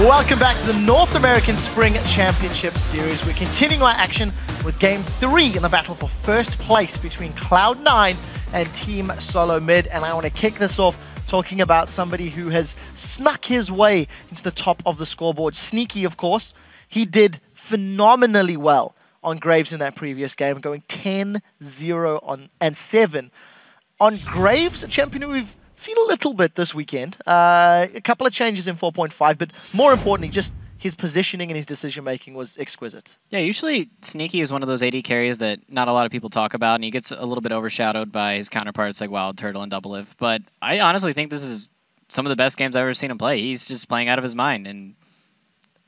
Welcome back to the North American Spring Championship Series. We're continuing our action with Game 3 in the battle for first place between Cloud9 and Team Solo Mid. And I want to kick this off talking about somebody who has snuck his way into the top of the scoreboard. Sneaky, of course. He did phenomenally well on Graves in that previous game, going 10-0 and 7. On Graves, a champion who we've seen a little bit this weekend. A couple of changes in 4.5, but more importantly, just his positioning and his decision-making was exquisite. Yeah, usually Sneaky is one of those AD carries that not a lot of people talk about, and he gets a little bit overshadowed by his counterparts like Wild Turtle and Double Lift. But I honestly think this is some of the best games I've ever seen him play. He's just playing out of his mind, and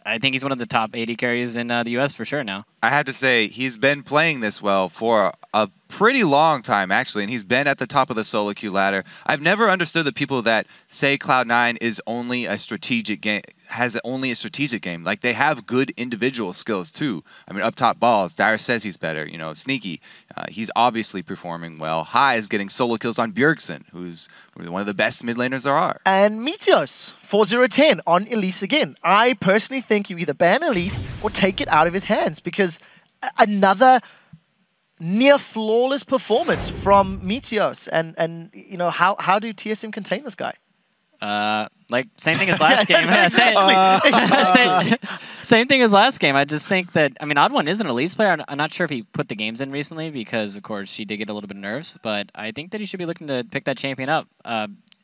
I think he's one of the top AD carries in the US for sure now. I have to say, he's been playing this well for a pretty long time, actually, and he's been at the top of the solo queue ladder. I've never understood the people that say Cloud9 is only a strategic game, has only a strategic game. Like, they have good individual skills, too. I mean, up top balls, Dyrus says he's better. You know, Sneaky, he's obviously performing well. High is getting solo kills on Bjergsen, who's one of the best mid laners there are. And Meteos, 4-0-10 on Elise again. I personally think you either ban Elise or take it out of his hands, because another near flawless performance from Meteos. And you know, how do TSM contain this guy? Like, same thing as last game. Same thing as last game. I just think that, I mean, Odd1 is an Elise player. I'm not sure if he put the games in recently because, of course, she did get a little bit of nerfs, but I think that he should be looking to pick that champion up.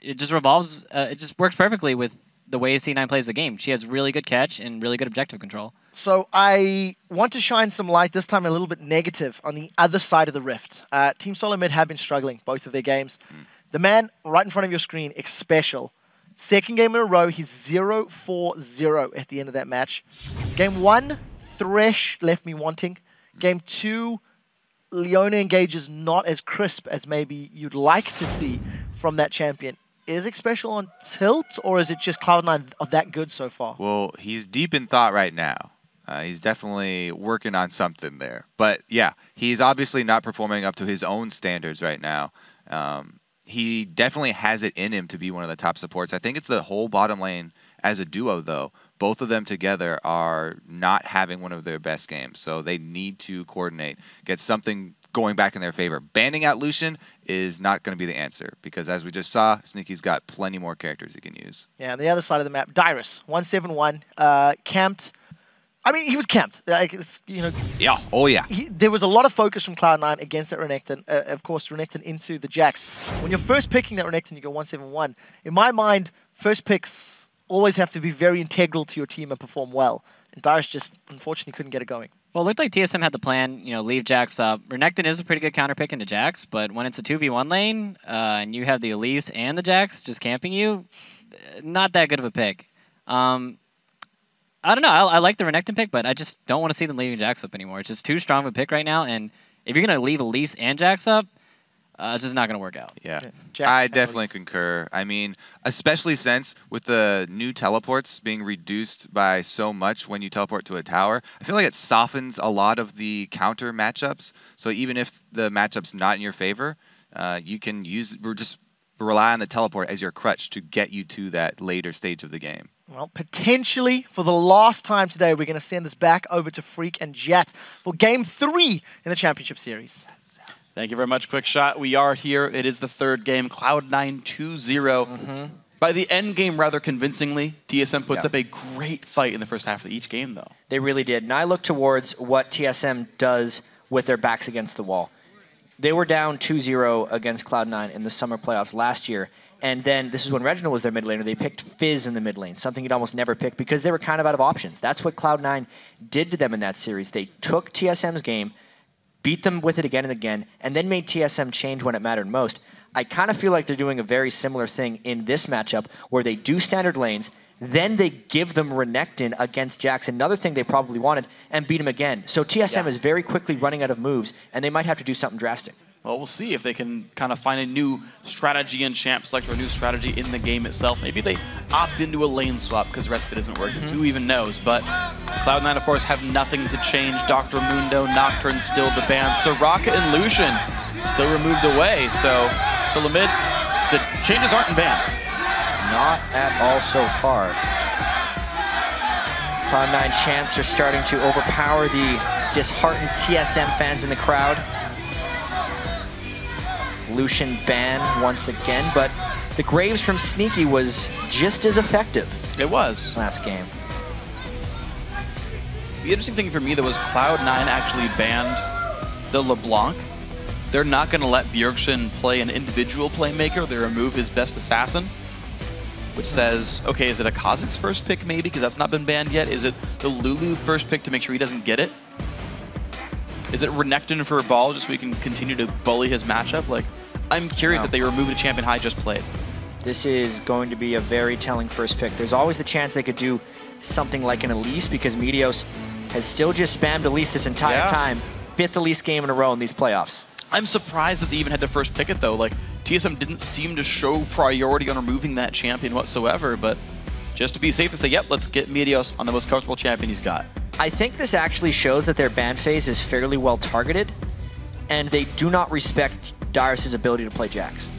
It just revolves, it just works perfectly with the way C9 plays the game. She has really good catch and really good objective control. So I want to shine some light, this time a little bit negative, on the other side of the rift. Team Solo Mid have been struggling, both of their games. The man right in front of your screen, Xpecial. Second game in a row, he's 0-4-0 at the end of that match. Game 1, Thresh left me wanting. Game 2, Leona engages not as crisp as maybe you'd like to see from that champion. Is Xpecial on tilt, or is it just Cloud9 that good so far? Well, he's deep in thought right now. He's definitely working on something there. But yeah, he's obviously not performing up to his own standards right now. He definitely has it in him to be one of the top supports. I think it's the whole bottom lane as a duo, though. Both of them together are not having one of their best games, so they need to coordinate, get something going back in their favor. Banning out Lucian is not going to be the answer, because as we just saw, Sneaky's got plenty more characters he can use. Yeah, on the other side of the map, Dyrus, 171, camped. I mean, he was camped. Like, it's, you know, yeah. Oh, yeah. There was a lot of focus from Cloud9 against that Renekton. Of course, Renekton into the Jax. When you're first picking that Renekton, you go 171. In my mind, first picks always have to be very integral to your team and perform well. And Dyrus just, unfortunately, couldn't get it going. Well, it looked like TSM had the plan, you know, leave Jax up. Renekton is a pretty good counter pick into Jax, but when it's a 2v1 lane, and you have the Elise and the Jax just camping you, not that good of a pick. I don't know. I like the Renekton pick, but I just don't want to see them leaving Jax up anymore. It's just too strong of a pick right now, and if you're going to leave Elise and Jax up, it's just not going to work out. Yeah, I definitely concur. I mean, especially since with the new teleports being reduced by so much when you teleport to a tower, I feel like it softens a lot of the counter matchups. So even if the matchup's not in your favor, you can just rely on the teleport as your crutch to get you to that later stage of the game. Well, potentially, for the last time today, we're going to send this back over to Freak and Jat for Game 3 in the Championship Series. Thank you very much, Quick Shot. We are here. It is the third game, Cloud9 2-0. By the end game, rather convincingly, TSM puts up a great fight in the first half of each game, though. They really did. And I look towards what TSM does with their backs against the wall. They were down 2-0 against Cloud9 in the summer playoffs last year. And then, this is when Reginald was their mid laner, they picked Fizz in the mid lane, something you'd almost never pick because they were kind of out of options. That's what Cloud9 did to them in that series. They took TSM's game, beat them with it again and again, and then made TSM change when it mattered most. I kind of feel like they're doing a very similar thing in this matchup where they do standard lanes, then they give them Renekton against Jax, another thing they probably wanted, and beat him again. So TSM is very quickly running out of moves, and they might have to do something drastic. Well, we'll see if they can kind of find a new strategy in Champ Select or a new strategy in the game itself. Maybe they opt into a lane swap because Respite isn't working. Who even knows? But Cloud9, of course, have nothing to change. Dr. Mundo, Nocturne still the ban. Soraka and Lucian still removed away. So Solo Mid, the changes aren't in bans. Not at all so far. Cloud9 chants are starting to overpower the disheartened TSM fans in the crowd. Lucian ban once again, but the Graves from Sneaky was just as effective. It was. Last game. The interesting thing for me, though, was Cloud9 actually banned the LeBlanc. They're not going to let Bjergsen play an individual playmaker. They remove his best assassin, which says, okay, is it a Kha'Zix first pick maybe, because that's not been banned yet? Is it the Lulu first pick to make sure he doesn't get it? Is it Renekton for a ball just so we can continue to bully his matchup? Like, I'm curious that they removed a champion High just played. This is going to be a very telling first pick. There's always the chance they could do something like an Elise, because Meteos has still just spammed Elise this entire time. 5th Elise game in a row in these playoffs. I'm surprised that they even had to first pick it, though. Like, TSM didn't seem to show priority on removing that champion whatsoever, but just to be safe to say, yep, let's get Meteos on the most comfortable champion he's got. I think this actually shows that their ban phase is fairly well targeted, and they do not respect Darius' ability to play Jax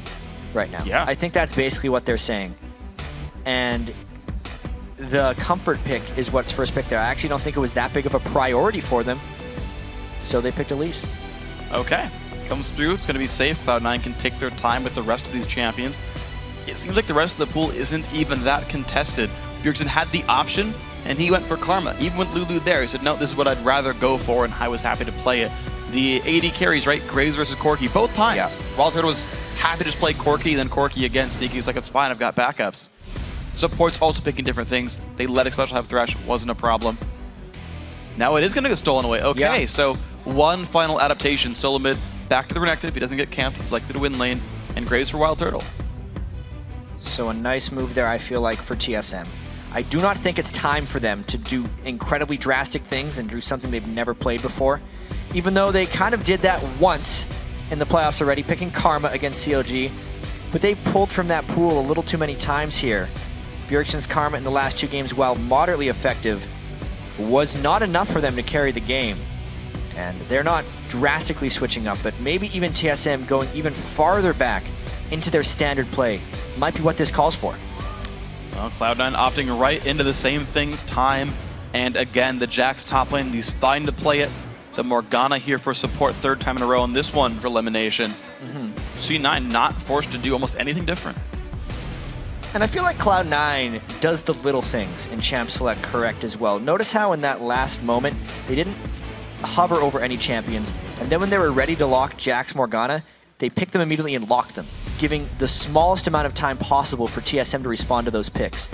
right now. Yeah. I think that's basically what they're saying. And the comfort pick is what's first pick there. I actually don't think it was that big of a priority for them, so they picked Elise. Okay. Comes through. It's going to be safe. Cloud9 can take their time with the rest of these champions. It seems like the rest of the pool isn't even that contested. Bjergsen had the option, and he went for Karma. Even with Lulu there, he said, no, this is what I'd rather go for, and I was happy to play it. The AD carries, right? Graves versus Corki, both times. Yeah. Wild Turtle was happy to just play Corki, then Corki again. Sneaky was like, it's fine, I've got backups. Support's also picking different things. They let Xpecial have Thresh, wasn't a problem. Now it is going to get stolen away. Okay, so one final adaptation. Solo mid, back to the Renekton. If he doesn't get camped, he's likely to win lane. And Graves for Wild Turtle. So a nice move there, I feel like, for TSM. I do not think it's time for them to do incredibly drastic things and do something they've never played before. Even though they kind of did that once in the playoffs already, picking Karma against CLG. But they pulled from that pool a little too many times here. Bjergsen's Karma in the last 2 games, while moderately effective, was not enough for them to carry the game. And they're not drastically switching up, but maybe even TSM going even farther back into their standard play might be what this calls for. Well, Cloud9 opting right into the same things time and again. The Jax top lane, he's fine to play it. The Morgana here for support, 3rd time in a row, and this one for elimination. C9 not forced to do almost anything different. And I feel like Cloud9 does the little things in Champ Select correct as well. Notice how in that last moment, they didn't hover over any champions, and then when they were ready to lock Jax Morgana, they picked them immediately and locked them, giving the smallest amount of time possible for TSM to respond to those picks.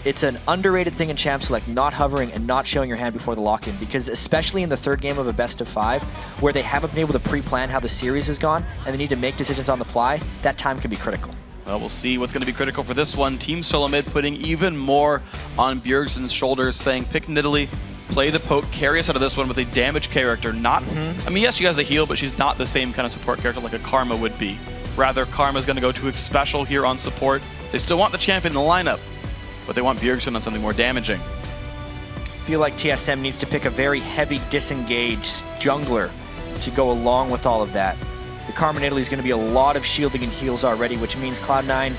It's an underrated thing in Champ Select, not hovering and not showing your hand before the lock-in, because especially in the 3rd game of a best of 5, where they haven't been able to pre-plan how the series has gone, and they need to make decisions on the fly, that time can be critical. Well, we'll see what's going to be critical for this one. Team Solo Mid putting even more on Bjergsen's shoulders, saying pick Nidalee, play the poke, carry us out of this one with a damage character. Not, I mean, yes, she has a heal, but she's not the same kind of support character like a Karma would be. Rather, Karma's going to go to Xpecial here on support. They still want the champion in the lineup, but they want Bjergsen on something more damaging. I feel like TSM needs to pick a very heavy disengaged jungler to go along with all of that. The Karma Nidalee is going to be a lot of shielding and heals already, which means Cloud9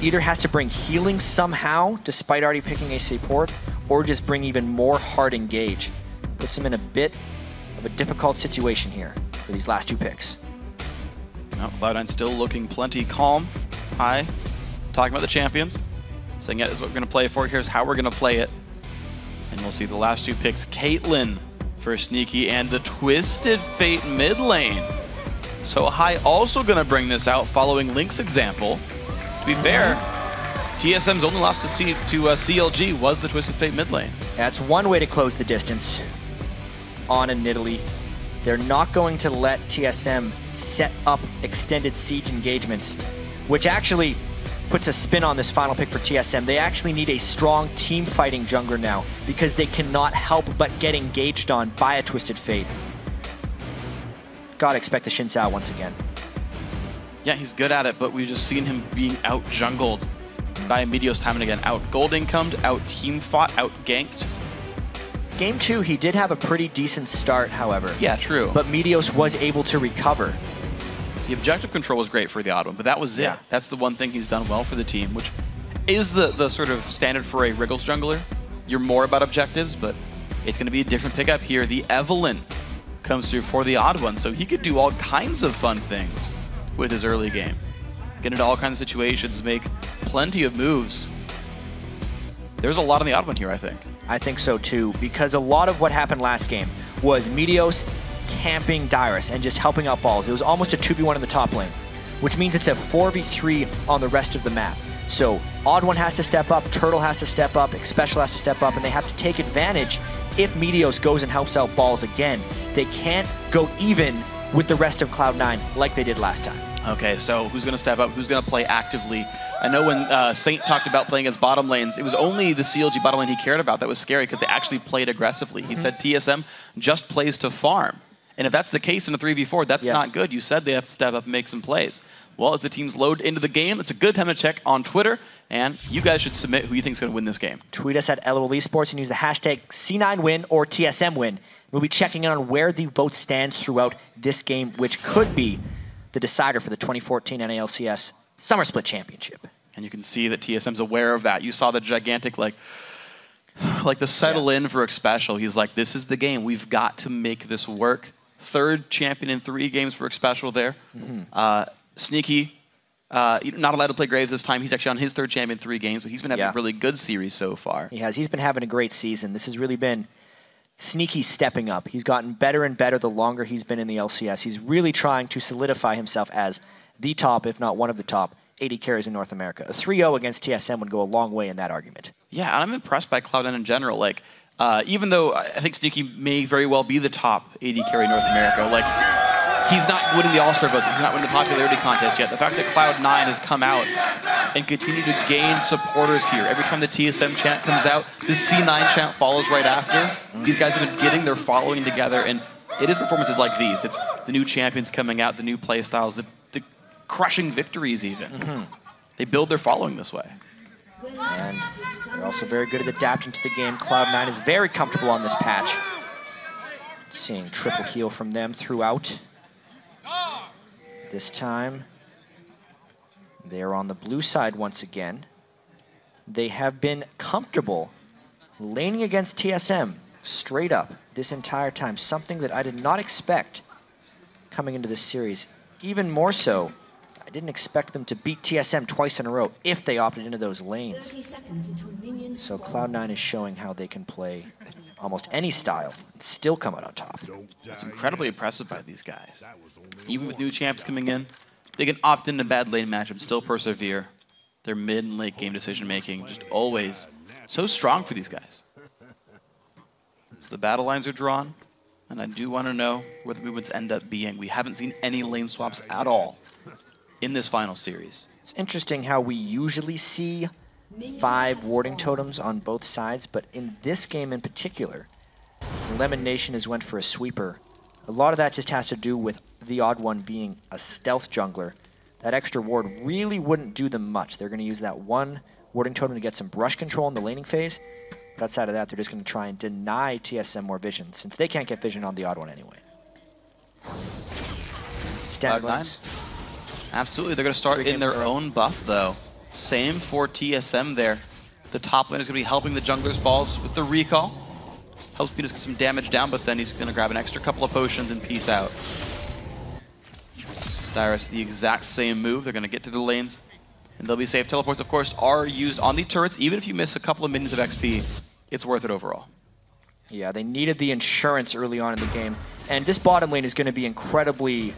either has to bring healing somehow, despite already picking a support, or just bring even more hard engage. Puts them in a bit of a difficult situation here for these last 2 picks. Now, Cloud9 still looking plenty calm. High, talking about the champions. Saying, yeah, this is what we're going to play for. Here's how we're going to play it. And we'll see the last 2 picks. Caitlyn for Sneaky and the Twisted Fate mid lane. So High also going to bring this out following Link's example. To be fair, TSM's only loss to CLG was the Twisted Fate mid lane. That's one way to close the distance on a Nidalee. They're not going to let TSM set up extended siege engagements, which actually puts a spin on this final pick for TSM. They actually need a strong team fighting jungler now, because they cannot help but get engaged on by a Twisted Fate. Gotta expect the Xin Zhao once again. Yeah, he's good at it, but we've just seen him being out-jungled by Meteos time and again. Out-gold incomed, out-team fought, out-ganked. Game 2, he did have a pretty decent start, however. Yeah, true. But Meteos was able to recover. The objective control was great for the odd one, but that was it. Yeah. That's the one thing he's done well for the team, which is the sort of standard for a Wriggles jungler. you're more about objectives, but it's going to be a different pickup here. The Evelyn comes through for the odd one, so he could do all kinds of fun things with his early game. Get into all kinds of situations, make plenty of moves. There's a lot on the odd one here, I think. I think so too, because a lot of what happened last game was Meteos camping Dyrus and just helping out balls. It was almost a 2v1 in the top lane, which means it's a 4v3 on the rest of the map. So Odd One has to step up, Turtle has to step up, Special has to step up, and they have to take advantage if Meteos goes and helps out balls again. They can't go even with the rest of Cloud9 like they did last time. Okay, so who's going to step up? Who's going to play actively? I know when Saint talked about playing against bottom lanes, it was only the CLG bottom lane he cared about. That was scary because they actually played aggressively. He said TSM just plays to farm. And if that's the case in a 3v4, that's not good. You said they have to step up and make some plays. Well, as the teams load into the game, it's a good time to check on Twitter, and you guys should submit who you think is going to win this game. Tweet us at LOL Esports and use the hashtag C9win or TSM win. We'll be checking in on where the vote stands throughout this game, which could be the decider for the 2014 NA LCS Summer Split Championship. And you can see that TSM's aware of that. You saw the gigantic, like the settle in for Special. He's like, this is the game. We've got to make this work. Third champion in 3 games for Special there. Sneaky, not allowed to play Graves this time. He's actually on his 3rd champion in 3 games, but he's been having a really good series so far. He has. He's been having a great season. This has really been Sneaky stepping up. He's gotten better and better the longer he's been in the LCS. He's really trying to solidify himself as the top, if not one of the top, 80 carries in North America. A 3-0 against TSM would go a long way in that argument. Yeah, and I'm impressed by Cloud9 in general. Like, even though I think Sneaky may very well be the top 80 carry in North America, like, he's not winning the All-Star votes. He's not winning the popularity contest yet. The fact that Cloud9 has come out and continued to gain supporters here. Every time the TSM chant comes out, the C9 chant follows right after. These guys have been getting their following together, and it is performances like these. It's the new champions coming out, the new play styles, the crushing victories even. They build their following this way. And they're also very good at adapting to the game. Cloud9 is very comfortable on this patch. Seeing triple heal from them throughout. This time, they are on the blue side once again. They have been comfortable laning against TSM straight up this entire time, something that I did not expect coming into this series. Even more so, I didn't expect them to beat TSM twice in a row if they opted into those lanes. So Cloud9 is showing how they can play almost any style and still come out on top. It's incredibly impressive by these guys. Even with new champs coming in, they can opt into bad lane matchups, still persevere. Their mid and late game decision making just always so strong for these guys. So the battle lines are drawn, and I do want to know where the movements end up being. We haven't seen any lane swaps at all in this final series. It's interesting how we usually see 5 warding totems on both sides, but in this game in particular, Lemon Nation has went for a sweeper. A lot of that just has to do with the odd one being a stealth jungler. That extra ward really wouldn't do them much. They're going to use that 1 warding totem to get some brush control in the laning phase. But outside of that, they're just going to try and deny TSM more vision, since they can't get vision on the odd one anyway. Standard lanes. Absolutely, they're going to start in their own buff, though. Same for TSM there. The top lane is going to be helping the jungler's balls with the recall. Helps Meteos get some damage down, but then he's going to grab an extra couple of potions and peace out. Dyrus, the exact same move. They're going to get to the lanes, and they'll be safe. Teleports, of course, are used on the turrets. Even if you miss a couple of minions of XP, it's worth it overall. Yeah, they needed the insurance early on in the game. And this bottom lane is going to be incredibly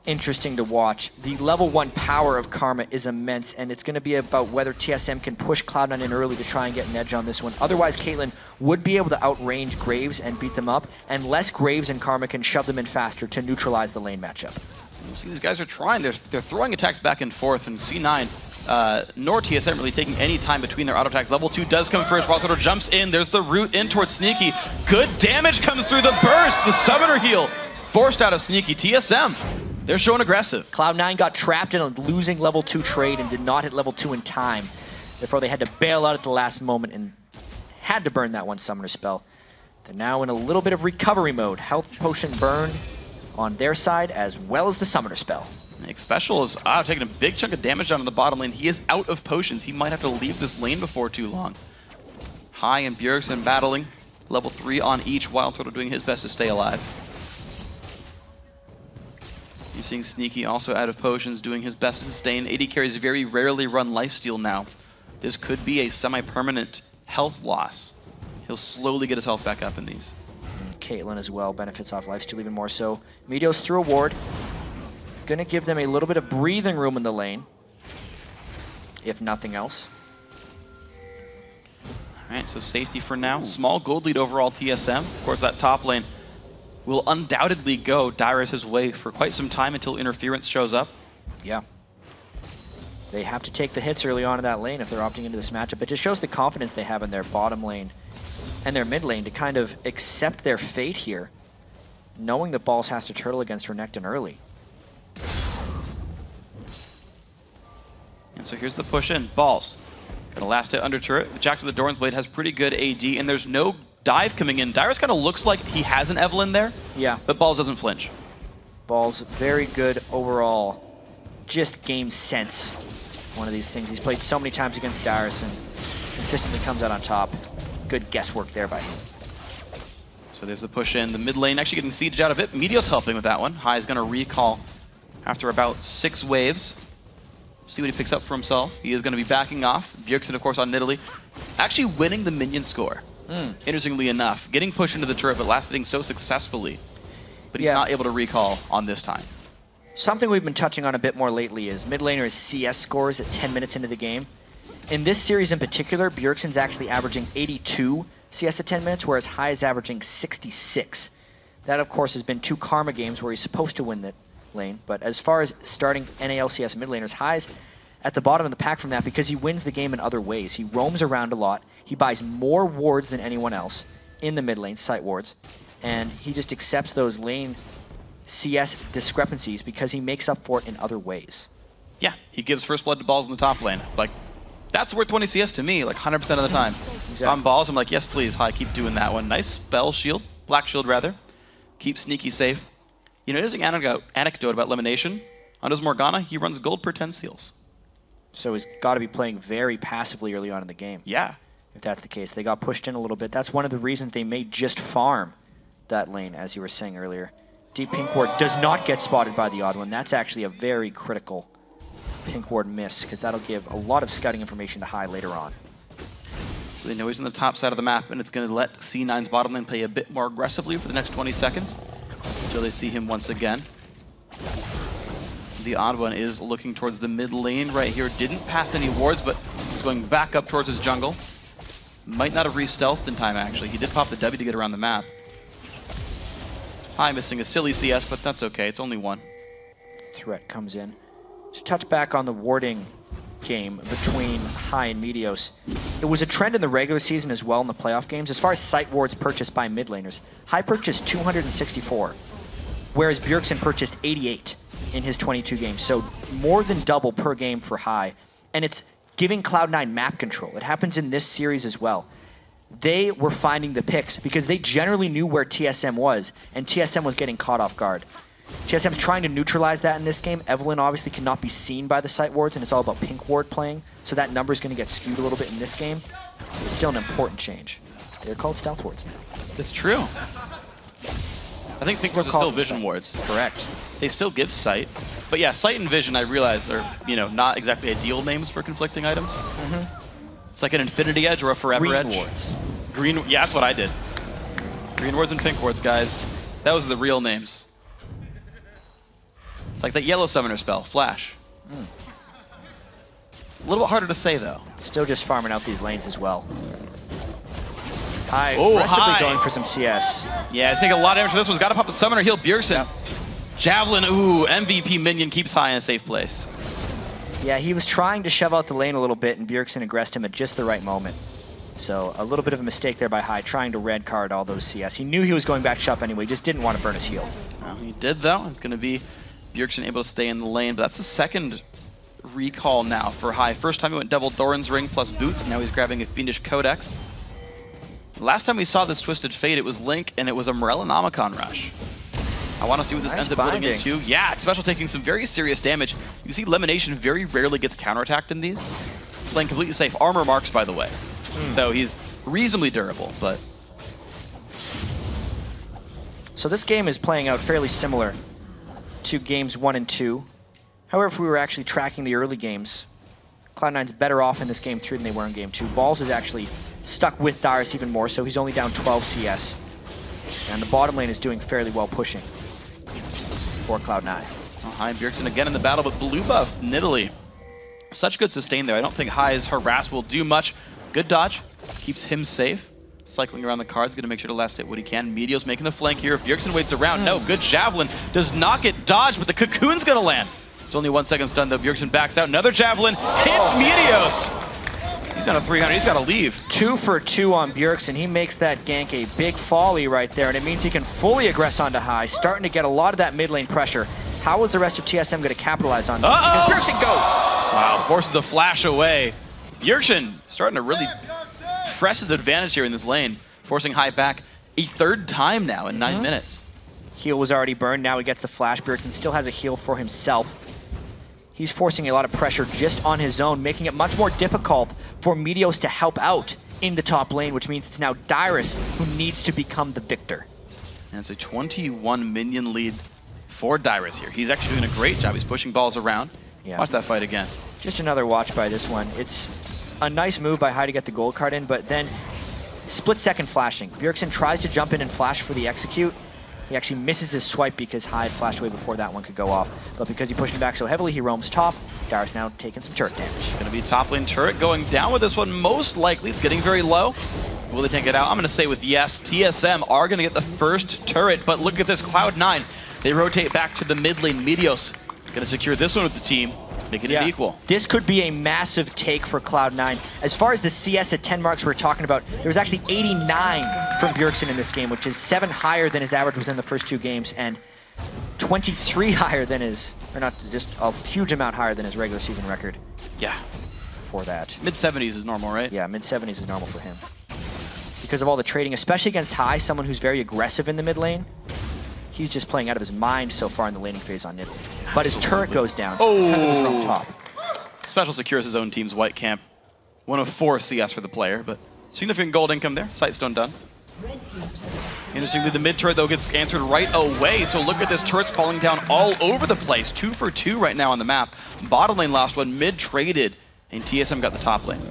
interesting to watch. The level 1 power of Karma is immense, and it's going to be about whether TSM can push Cloud9 in early to try and get an edge on this one. Otherwise, Caitlyn would be able to outrange Graves and beat them up, unless Graves and Karma can shove them in faster to neutralize the lane matchup. You see, these guys are trying. They're throwing attacks back and forth, and C9 nor TSM really taking any time between their auto attacks. Level 2 does come first. Wild Turtle jumps in. There's the root in towards Sneaky. Good damage comes through the burst. The summoner heal forced out of Sneaky. TSM, they're showing aggressive. Cloud9 got trapped in a losing level 2 trade and did not hit level 2 in time. Therefore, they had to bail out at the last moment and had to burn that 1 summoner spell. They're now in a little bit of recovery mode. Health potion burn on their side, as well as the summoner spell. Special is taking a big chunk of damage down on the bottom lane. He is out of potions. He might have to leave this lane before too long. High and Bjergsen battling. Level 3 on each, while Turtle doing his best to stay alive. You're seeing Sneaky also out of potions, doing his best to sustain. AD carries very rarely run lifesteal now. This could be a semi-permanent health loss. He'll slowly get his health back up in these. And Caitlyn as well benefits off lifesteal even more so. Meteos through a ward. Gonna give them a little bit of breathing room in the lane, if nothing else. All right, so safety for now. Small gold lead overall TSM. Of course, that top lane will undoubtedly go Dyrus' way for quite some time until interference shows up. Yeah. They have to take the hits early on in that lane if they're opting into this matchup. It just shows the confidence they have in their bottom lane and their mid lane to kind of accept their fate here, knowing that Balls has to turtle against Renekton early. And so here's the push in. Balls. Gonna last hit under turret. Jack to the Doran's Blade has pretty good AD, and there's no dive coming in. Dyrus kind of looks like he has an Evelyn there. Yeah. But Balls doesn't flinch. Balls, very good overall. Just game sense. One of these things. He's played so many times against Dyrus and consistently comes out on top. Good guesswork there by him. So there's the push in. The mid lane actually getting sieged out of it. Meteos helping with that one. High is gonna recall after about 6 waves. See what he picks up for himself. He is going to be backing off. Bjergsen, of course, on Nidalee. Actually winning the minion score. Interestingly enough. Getting pushed into the turret, but last hitting so successfully. But he's not able to recall on this time. Something we've been touching on a bit more lately is mid laners' CS scores at 10 minutes into the game. In this series in particular, Bjergsen's actually averaging 82 CS at 10 minutes, whereas High is averaging 66. That, of course, has been 2 Karma games where he's supposed to win that lane, but as far as starting NA LCS mid laners, High's at the bottom of the pack from that because he wins the game in other ways. He roams around a lot, he buys more wards than anyone else in the mid lane, site wards, and he just accepts those lane CS discrepancies because he makes up for it in other ways. Yeah, he gives first blood to Balls in the top lane. Like, that's worth 20 CS to me, like 100% of the time. Exactly. If I'm Balls, I'm like, yes please, High, keep doing that one. Nice spell shield, black shield rather. Keep Sneaky safe. You know, there's an anecdote about elimination. On his Morgana, he runs gold per 10 seals. So he's got to be playing very passively early on in the game. Yeah. If that's the case. They got pushed in a little bit. That's one of the reasons they may just farm that lane, as you were saying earlier. Deep Pink Ward does not get spotted by the odd one. That's actually a very critical Pink Ward miss, because that'll give a lot of scouting information to High later on. So they know he's on the top side of the map, and it's going to let C9's bottom lane play a bit more aggressively for the next 20 seconds. Until they see him once again. The odd one is looking towards the mid lane right here. Didn't pass any wards, but he's going back up towards his jungle. Might not have re-stealthed in time, actually. He did pop the W to get around the map. High missing a silly CS, but that's okay. It's only 1. Threat comes in. To touch back on the warding game between High and Meteos, it was a trend in the regular season as well in the playoff games. As far as site wards purchased by mid laners, High purchased 264, whereas Bjergsen purchased 88 in his 22 games. So more than double per game for High. And it's giving Cloud9 map control. It happens in this series as well. They were finding the picks because they generally knew where TSM was, and TSM was getting caught off guard. TSM's trying to neutralize that in this game. Evelyn obviously cannot be seen by the site wards, and it's all about Pink Ward playing, so that number is going to get skewed a little bit in this game. It's still an important change. They're called stealth wards now. That's true. I think Pink Wards are still vision wards. Correct. They still give sight. But yeah, sight and vision, I realize, are, you know, not exactly ideal names for conflicting items. It's like an infinity edge or a forever Green edge. wards. Green, yeah, that's what I did. Green wards and pink wards, guys. Those are the real names. It's like that yellow summoner spell, Flash. It's a little bit harder to say, though. Still just farming out these lanes as well. High, Oh, aggressively High. going for some CS. Yeah, taking a lot of damage for this one. Got to pop the summoner, heal Bjergsen. Javelin, ooh, MVP minion keeps High in a safe place. Yeah, he was trying to shove out the lane a little bit, and Bjergsen aggressed him at just the right moment. So a little bit of a mistake there by High, trying to red card all those CS. He knew he was going back shop anyway, just didn't want to burn his heal. Well, he did, though. It's going to be Bjergsen able to stay in the lane, but that's the second recall now for High. First time he went double Doran's Ring plus boots, now he's grabbing a Fiendish Codex. Last time we saw this Twisted Fate, it was Link, and it was a Morellonomicon rush. I want to see what this Nice ends up building binding. into. Yeah, Special taking some very serious damage. You see Lemonation very rarely gets counterattacked in these. Playing completely safe. Armor marks, by the way. So he's reasonably durable, but... So this game is playing out fairly similar to games 1 and 2. However, if we were actually tracking the early games, Cloud9's better off in this game 3 than they were in game 2. Balls is actually stuck with Dyrus even more, so he's only down 12 CS. And the bottom lane is doing fairly well pushing for Cloud9. High Bjergsen again in the battle, but blue buff, Nidalee. Such good sustain there. I don't think High's harass will do much. Good dodge, keeps him safe. Cycling around the cards, going to make sure to last hit what he can. Meteo's making the flank here. Bjergsen waits around. No, good javelin. Does not get dodged, but the cocoon's going to land. It's only 1 second stun though. Bjergsen backs out. Another javelin hits Meteos. He's on a 300. He's got to leave. 2 for 2 on Bjergsen. He makes that gank a big folly right there, and it means he can fully aggress onto High, starting to get a lot of that mid lane pressure. How is the rest of TSM going to capitalize on this? Because Bjergsen goes. Wow, forces the flash away. Bjergsen starting to really press his advantage here in this lane, forcing High back a 3rd time now in 9 minutes. Heal was already burned. Now he gets the flash. Bjergsen still has a heal for himself. He's forcing a lot of pressure just on his own, making it much more difficult for Meteos to help out in the top lane, which means it's now Dyrus who needs to become the victor. And it's a 21 minion lead for Dyrus here. He's actually doing a great job. He's pushing balls around. Yeah. Watch that fight again. Just another watch by this one. It's a nice move by High to get the gold card in, but then split-second flashing. Bjergsen tries to jump in and flash for the execute. He actually misses his swipe because High flashed away before that one could go off. But because he pushed him back so heavily, he roams top. Dyrus now taking some turret damage. It's going to be top lane turret going down with this one. Most likely, it's getting very low. Will they take it out? I'm going to say with yes. TSM are going to get the first turret, but look at this, Cloud9. They rotate back to the mid lane. Meteos going to secure this one with the team, making it equal. This could be a massive take for Cloud9. As far as the CS at 10 marks we're talking about, there was actually 89 from Bjergsen in this game, which is 7 higher than his average within the first 2 games, and 23 higher than his, or not, just a huge amount higher than his regular season record. Yeah. For that. Mid-70s is normal, right? Yeah, mid-70s is normal for him. Because of all the trading, especially against High, someone who's very aggressive in the mid lane. He's just playing out of his mind so far in the laning phase on Nidalee. But his turret goes down because it was from top. Special secures his own team's white camp. 1 of 4 CS for the player, but significant gold income there. Sightstone done. Interestingly, the mid turret, though, gets answered right away. So look at this, turret's falling down all over the place. 2 for 2 right now on the map. Bottom lane lost one, mid traded, and TSM got the top lane.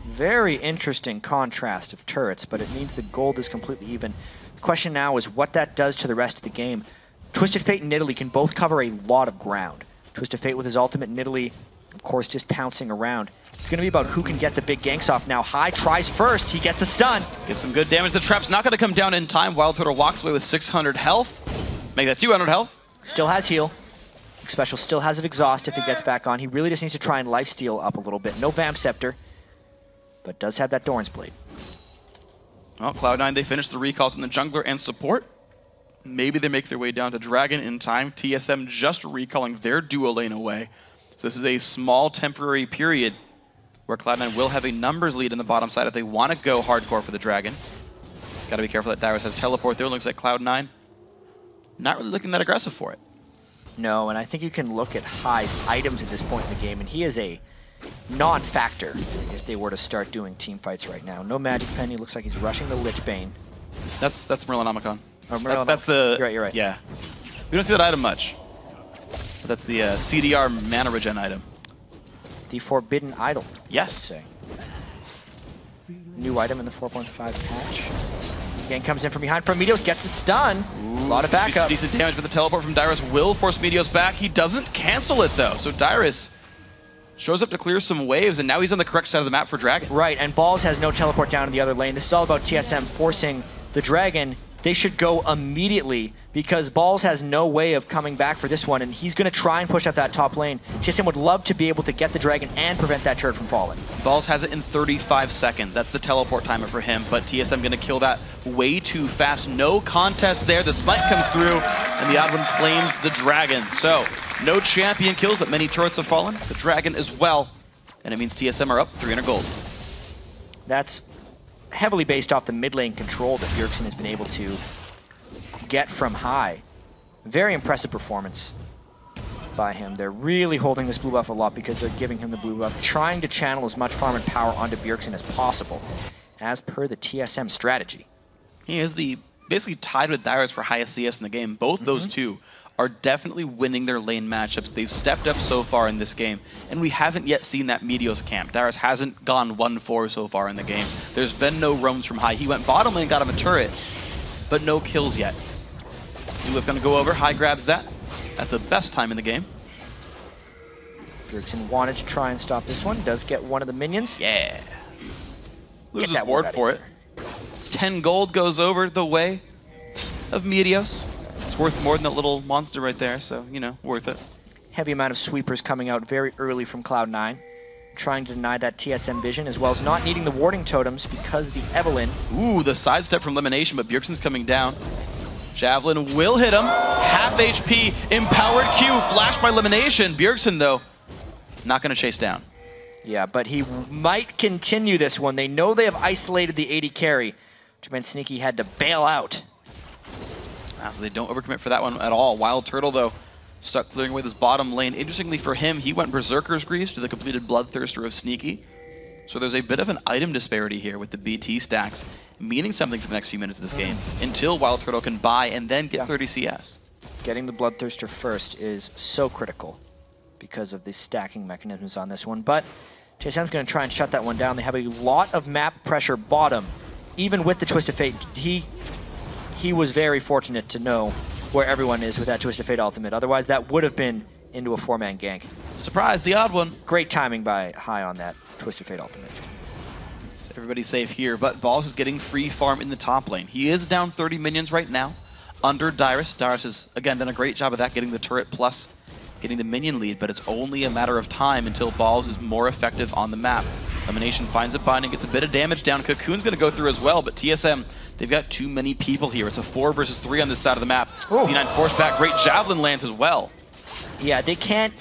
Very interesting contrast of turrets, but it means the gold is completely even. The question now is what that does to the rest of the game. Twisted Fate and Nidalee can both cover a lot of ground. Twisted Fate with his ultimate, Nidalee, of course, just pouncing around. It's going to be about who can get the big ganks off now. High tries first. He gets the stun. Gets some good damage. The trap's not going to come down in time. Wild Turtle walks away with 600 health. Make that 200 health. Still has heal. Special still has an exhaust if he gets back on. He really just needs to try and lifesteal up a little bit. No Vamp Scepter, but does have that Doran's Blade. Well, Cloud9, they finished the recalls in the jungler and support. Maybe they make their way down to Dragon in time. TSM just recalling their duo lane away. So this is a small temporary period where Cloud9 will have a numbers lead in the bottom side if they want to go hardcore for the Dragon. Got to be careful that Dyrus has teleport there. Looks like Cloud9 not really looking that aggressive for it. No, and I think you can look at High's items at this point in the game, and he is a non-factor if they were to start doing team fights right now. No Magic Penny. Looks like he's rushing the Lich Bane. That's Merlinomicon. Oh, that's the... You're right. Yeah. We don't see that item much. But that's the CDR mana regen item. The Forbidden Idol. Yes. Say. New item in the 4.5 patch. Again, comes in from behind. Meteos gets a stun. A lot of backup. Decent damage, but the teleport from Dyrus will force Meteos back. He doesn't cancel it, though. So Dyrus shows up to clear some waves, and now he's on the correct side of the map for Dragon. Right, and Balls has no teleport down in the other lane. This is all about TSM forcing the Dragon. They should go immediately because Balls has no way of coming back for this one, and he's going to try and push up that top lane. TSM would love to be able to get the Dragon and prevent that turret from falling. Balls has it in 35 seconds. That's the teleport timer for him, but TSM going to kill that way too fast. No contest there. The smite comes through, and the odd one claims the Dragon. So, no champion kills, but many turrets have fallen. The Dragon as well, and it means TSM are up 300 gold. That's heavily based off the mid lane control that Bjergsen has been able to get from High. Very impressive performance by him. They're really holding this blue buff a lot because they're giving him the blue buff, trying to channel as much farm and power onto Bjergsen as possible. as per the TSM strategy. He is basically tied with Dyrus for highest CS in the game. Both those two are definitely winning their lane matchups. They've stepped up so far in this game, and we haven't yet seen that Meteos camp. Dyrus hasn't gone 1-4 so far in the game. There's been no roams from high. He went bottom lane, got him a turret, but no kills yet. Zulif gonna go over, high grabs that at the best time in the game. Bjergsen wanted to try and stop this one, does get one of the minions. Yeah. Loses that ward ward for it. 10 gold goes over the way of Meteos. It's worth more than that little monster right there, so, you know, worth it. Heavy amount of sweepers coming out very early from Cloud9, trying to deny that TSM vision, as well as not needing the warding totems because the Evelynn. Ooh, the sidestep from Elimination, but Bjergsen's coming down. Javelin will hit him. Half HP, empowered Q, flashed by Elimination. Bjergsen, though, not going to chase down. Yeah, but he might continue this one. They know they have isolated the AD carry, which meant Sneaky had to bail out. So they don't overcommit for that one at all. Wild Turtle, though, start clearing away this bottom lane. Interestingly for him, he went Berserker's Grease to the completed Bloodthirster of Sneaky. So there's a bit of an item disparity here with the BT stacks, meaning something for the next few minutes of this game, until Wild Turtle can buy and then get 30 CS. Getting the Bloodthirster first is so critical because of the stacking mechanisms on this one. But TSM's going to try and shut that one down. They have a lot of map pressure bottom. Even with the Twist of Fate, he was very fortunate to know where everyone is with that Twist of Fate ultimate. Otherwise, that would have been into a 4-man gank. Surprise, the odd one. Great timing by High on that Twist of Fate ultimate. So everybody's safe here, but Balls is getting free farm in the top lane. He is down 30 minions right now under Dyrus. Dyrus has, again, done a great job of that, getting the turret plus getting the minion lead, but it's only a matter of time until Balls is more effective on the map. Elimination finds a binding, gets a bit of damage down. Cocoon's going to go through as well, but TSM, they've got too many people here. It's a 4 versus 3 on this side of the map. Oh. C9 force back, great Javelin lands as well. Yeah, they can't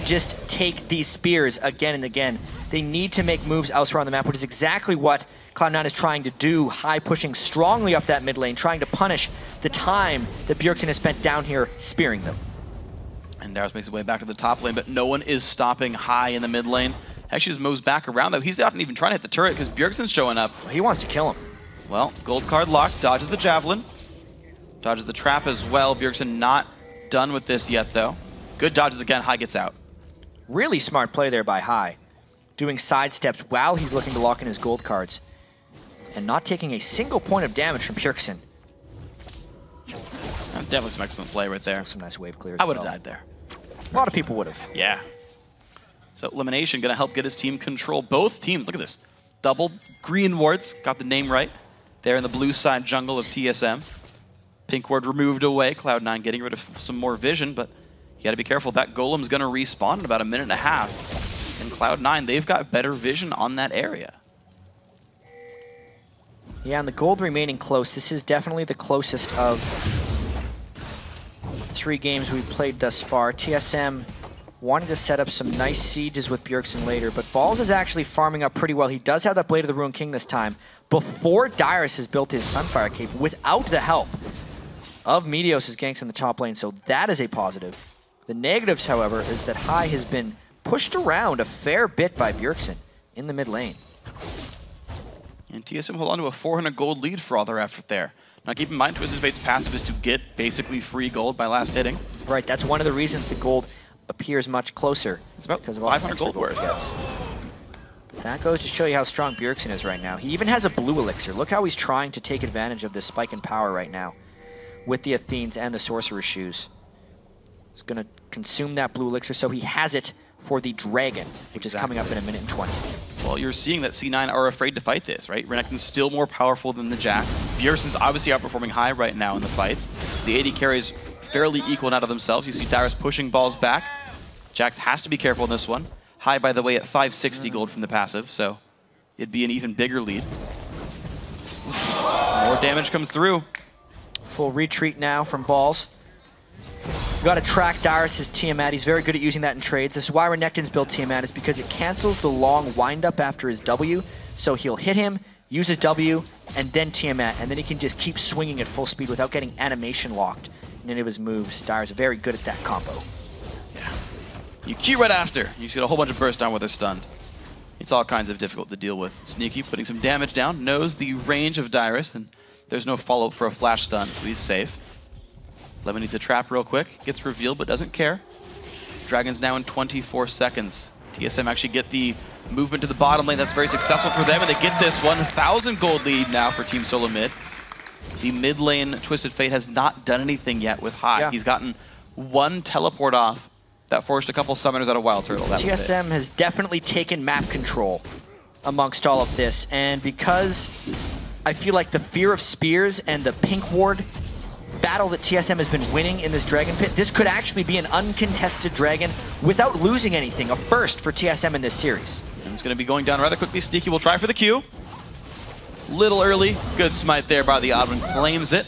just take these spears again and again. They need to make moves elsewhere on the map, which is exactly what Cloud9 is trying to do. High pushing strongly up that mid lane, trying to punish the time that Bjergsen has spent down here spearing them. And Darius makes his way back to the top lane, but no one is stopping High in the mid lane. Actually just moves back around, though. He's not even trying to hit the turret because Bjergsen's showing up. He wants to kill him. Well, gold card locked, dodges the Javelin. Dodges the trap as well. Bjergsen not done with this yet, though. Good dodges again, High gets out. Really smart play there by High. Doing sidesteps while he's looking to lock in his gold cards. And not taking a single point of damage from Bjergsen. That's definitely some excellent play right there. Some nice wave clear. I would have died there. A lot of people would have. Yeah. So Elimination going to help get his team control. Both teams, look at this. Double green wards, got the name right. There in the blue side jungle of TSM. Pink ward removed away. Cloud9 getting rid of some more vision, but you got to be careful. That golem's going to respawn in about a minute and a half. And Cloud9, they've got better vision on that area. Yeah, and the gold remaining close. This is definitely the closest of 3 games we've played thus far. TSM wanting to set up some nice sieges with Bjergsen later, but Balls is actually farming up pretty well. He does have that Blade of the Ruined King this time, before Dyrus has built his Sunfire Cape without the help of Meteos' ganks in the top lane, so that is a positive. The negatives, however, is that High has been pushed around a fair bit by Bjergsen in the mid lane. And TSM hold on to a 400 gold lead for all their effort there. Now keep in mind, Twisted Fate's passive is to get basically free gold by last hitting. Right, that's one of the reasons the gold appears much closer. It's about because of all the 500 extra gold worth. Gets. That goes to show you how strong Bjergsen is right now. He even has a blue elixir. Look how he's trying to take advantage of this spike in power right now with the Athenes and the Sorcerer's Shoes. He's going to consume that blue elixir, so he has it for the Dragon, which is coming up in a minute and 20. Well, you're seeing that C9 are afraid to fight this, right? Renekton's still more powerful than the Jax. Bjergsen's obviously outperforming High right now in the fights. The AD carries fairly equal out of themselves. You see Dyrus pushing Balls back. Jax has to be careful in this one. High, by the way, at 560 gold from the passive, so it'd be an even bigger lead. More damage comes through. Full retreat now from Balls. We've got to track Dyrus' Tiamat. He's very good at using that in trades. This is why Renekton's build Tiamat, is because it cancels the long windup after his W. So he'll hit him, use his W, and then Tiamat, and then he can just keep swinging at full speed without getting animation locked in any of his moves. Dyrus is very good at that combo. Yeah. You Q right after. You get a whole bunch of burst down with her stunned. It's all kinds of difficult to deal with. Sneaky putting some damage down, knows the range of Dyrus, and there's no follow-up for a flash stun, so he's safe. Lemon needs a trap real quick, gets revealed but doesn't care. Dragon's now in 24 seconds. TSM actually get the movement to the bottom lane. That's very successful for them, and they get this 1,000 gold lead now for Team Solo Mid. The mid lane Twisted Fate has not done anything yet with High. Yeah. He's gotten one teleport off that forced a couple summoners out of Wild Turtle. That TSM has definitely taken map control amongst all of this, and because I feel like the fear of spears and the pink ward battle that TSM has been winning in this Dragon Pit, this could actually be an uncontested Dragon without losing anything, a first for TSM in this series. And it's going to be going down rather quickly. Sneaky will try for the Q. Little early. Good smite there by the Oddman. Claims it.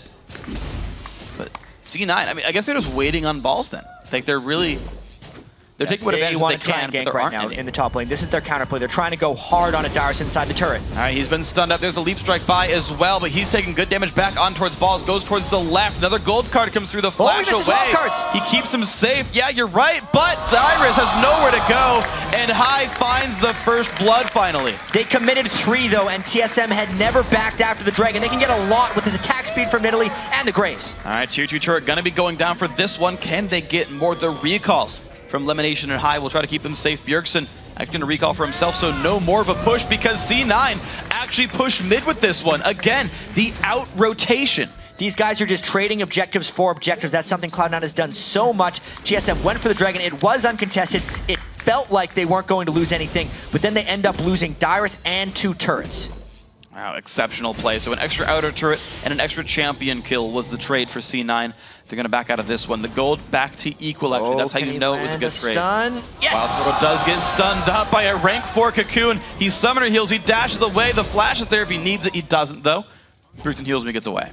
But C9, I mean, I guess they're just waiting on balls then. Like they're really... They're taking what advantage they can, but there right aren't now any. In the top lane. This is their counterplay. They're trying to go hard on a Dyrus inside the turret. All right, he's been stunned up. There's a leap strike by as well, but he's taking good damage back on towards balls. Goes towards the left. Another gold card comes through the flash away. He keeps him safe. Yeah, you're right, but Dyrus has nowhere to go, and High finds the first blood finally. They committed 3 though, and TSM had never backed after the Dragon. They can get a lot with his attack speed from Italy and the Graves. All right, tier 2 turret gonna be going down for this one. Can they get more? The recalls from Lemonation and High will try to keep them safe. Bjergsen actually going to recall for himself, so no more of a push because C9 actually pushed mid with this one. Again, the out-rotation. These guys are just trading objectives for objectives. That's something Cloud9 has done so much. TSM went for the Dragon. It was uncontested. It felt like they weren't going to lose anything, but then they end up losing Dyrus and 2 turrets. Wow, exceptional play. So an extra outer turret and an extra champion kill was the trade for C9. They're going to back out of this one. The gold back to equal, actually. That's how you know it was a good trade. Stun? Yes! Wild Turtle does get stunned up by a rank 4 Cocoon. He summoner heals, he dashes away. The flash is there if he needs it. He doesn't, though. Bjergsen heals when he gets away.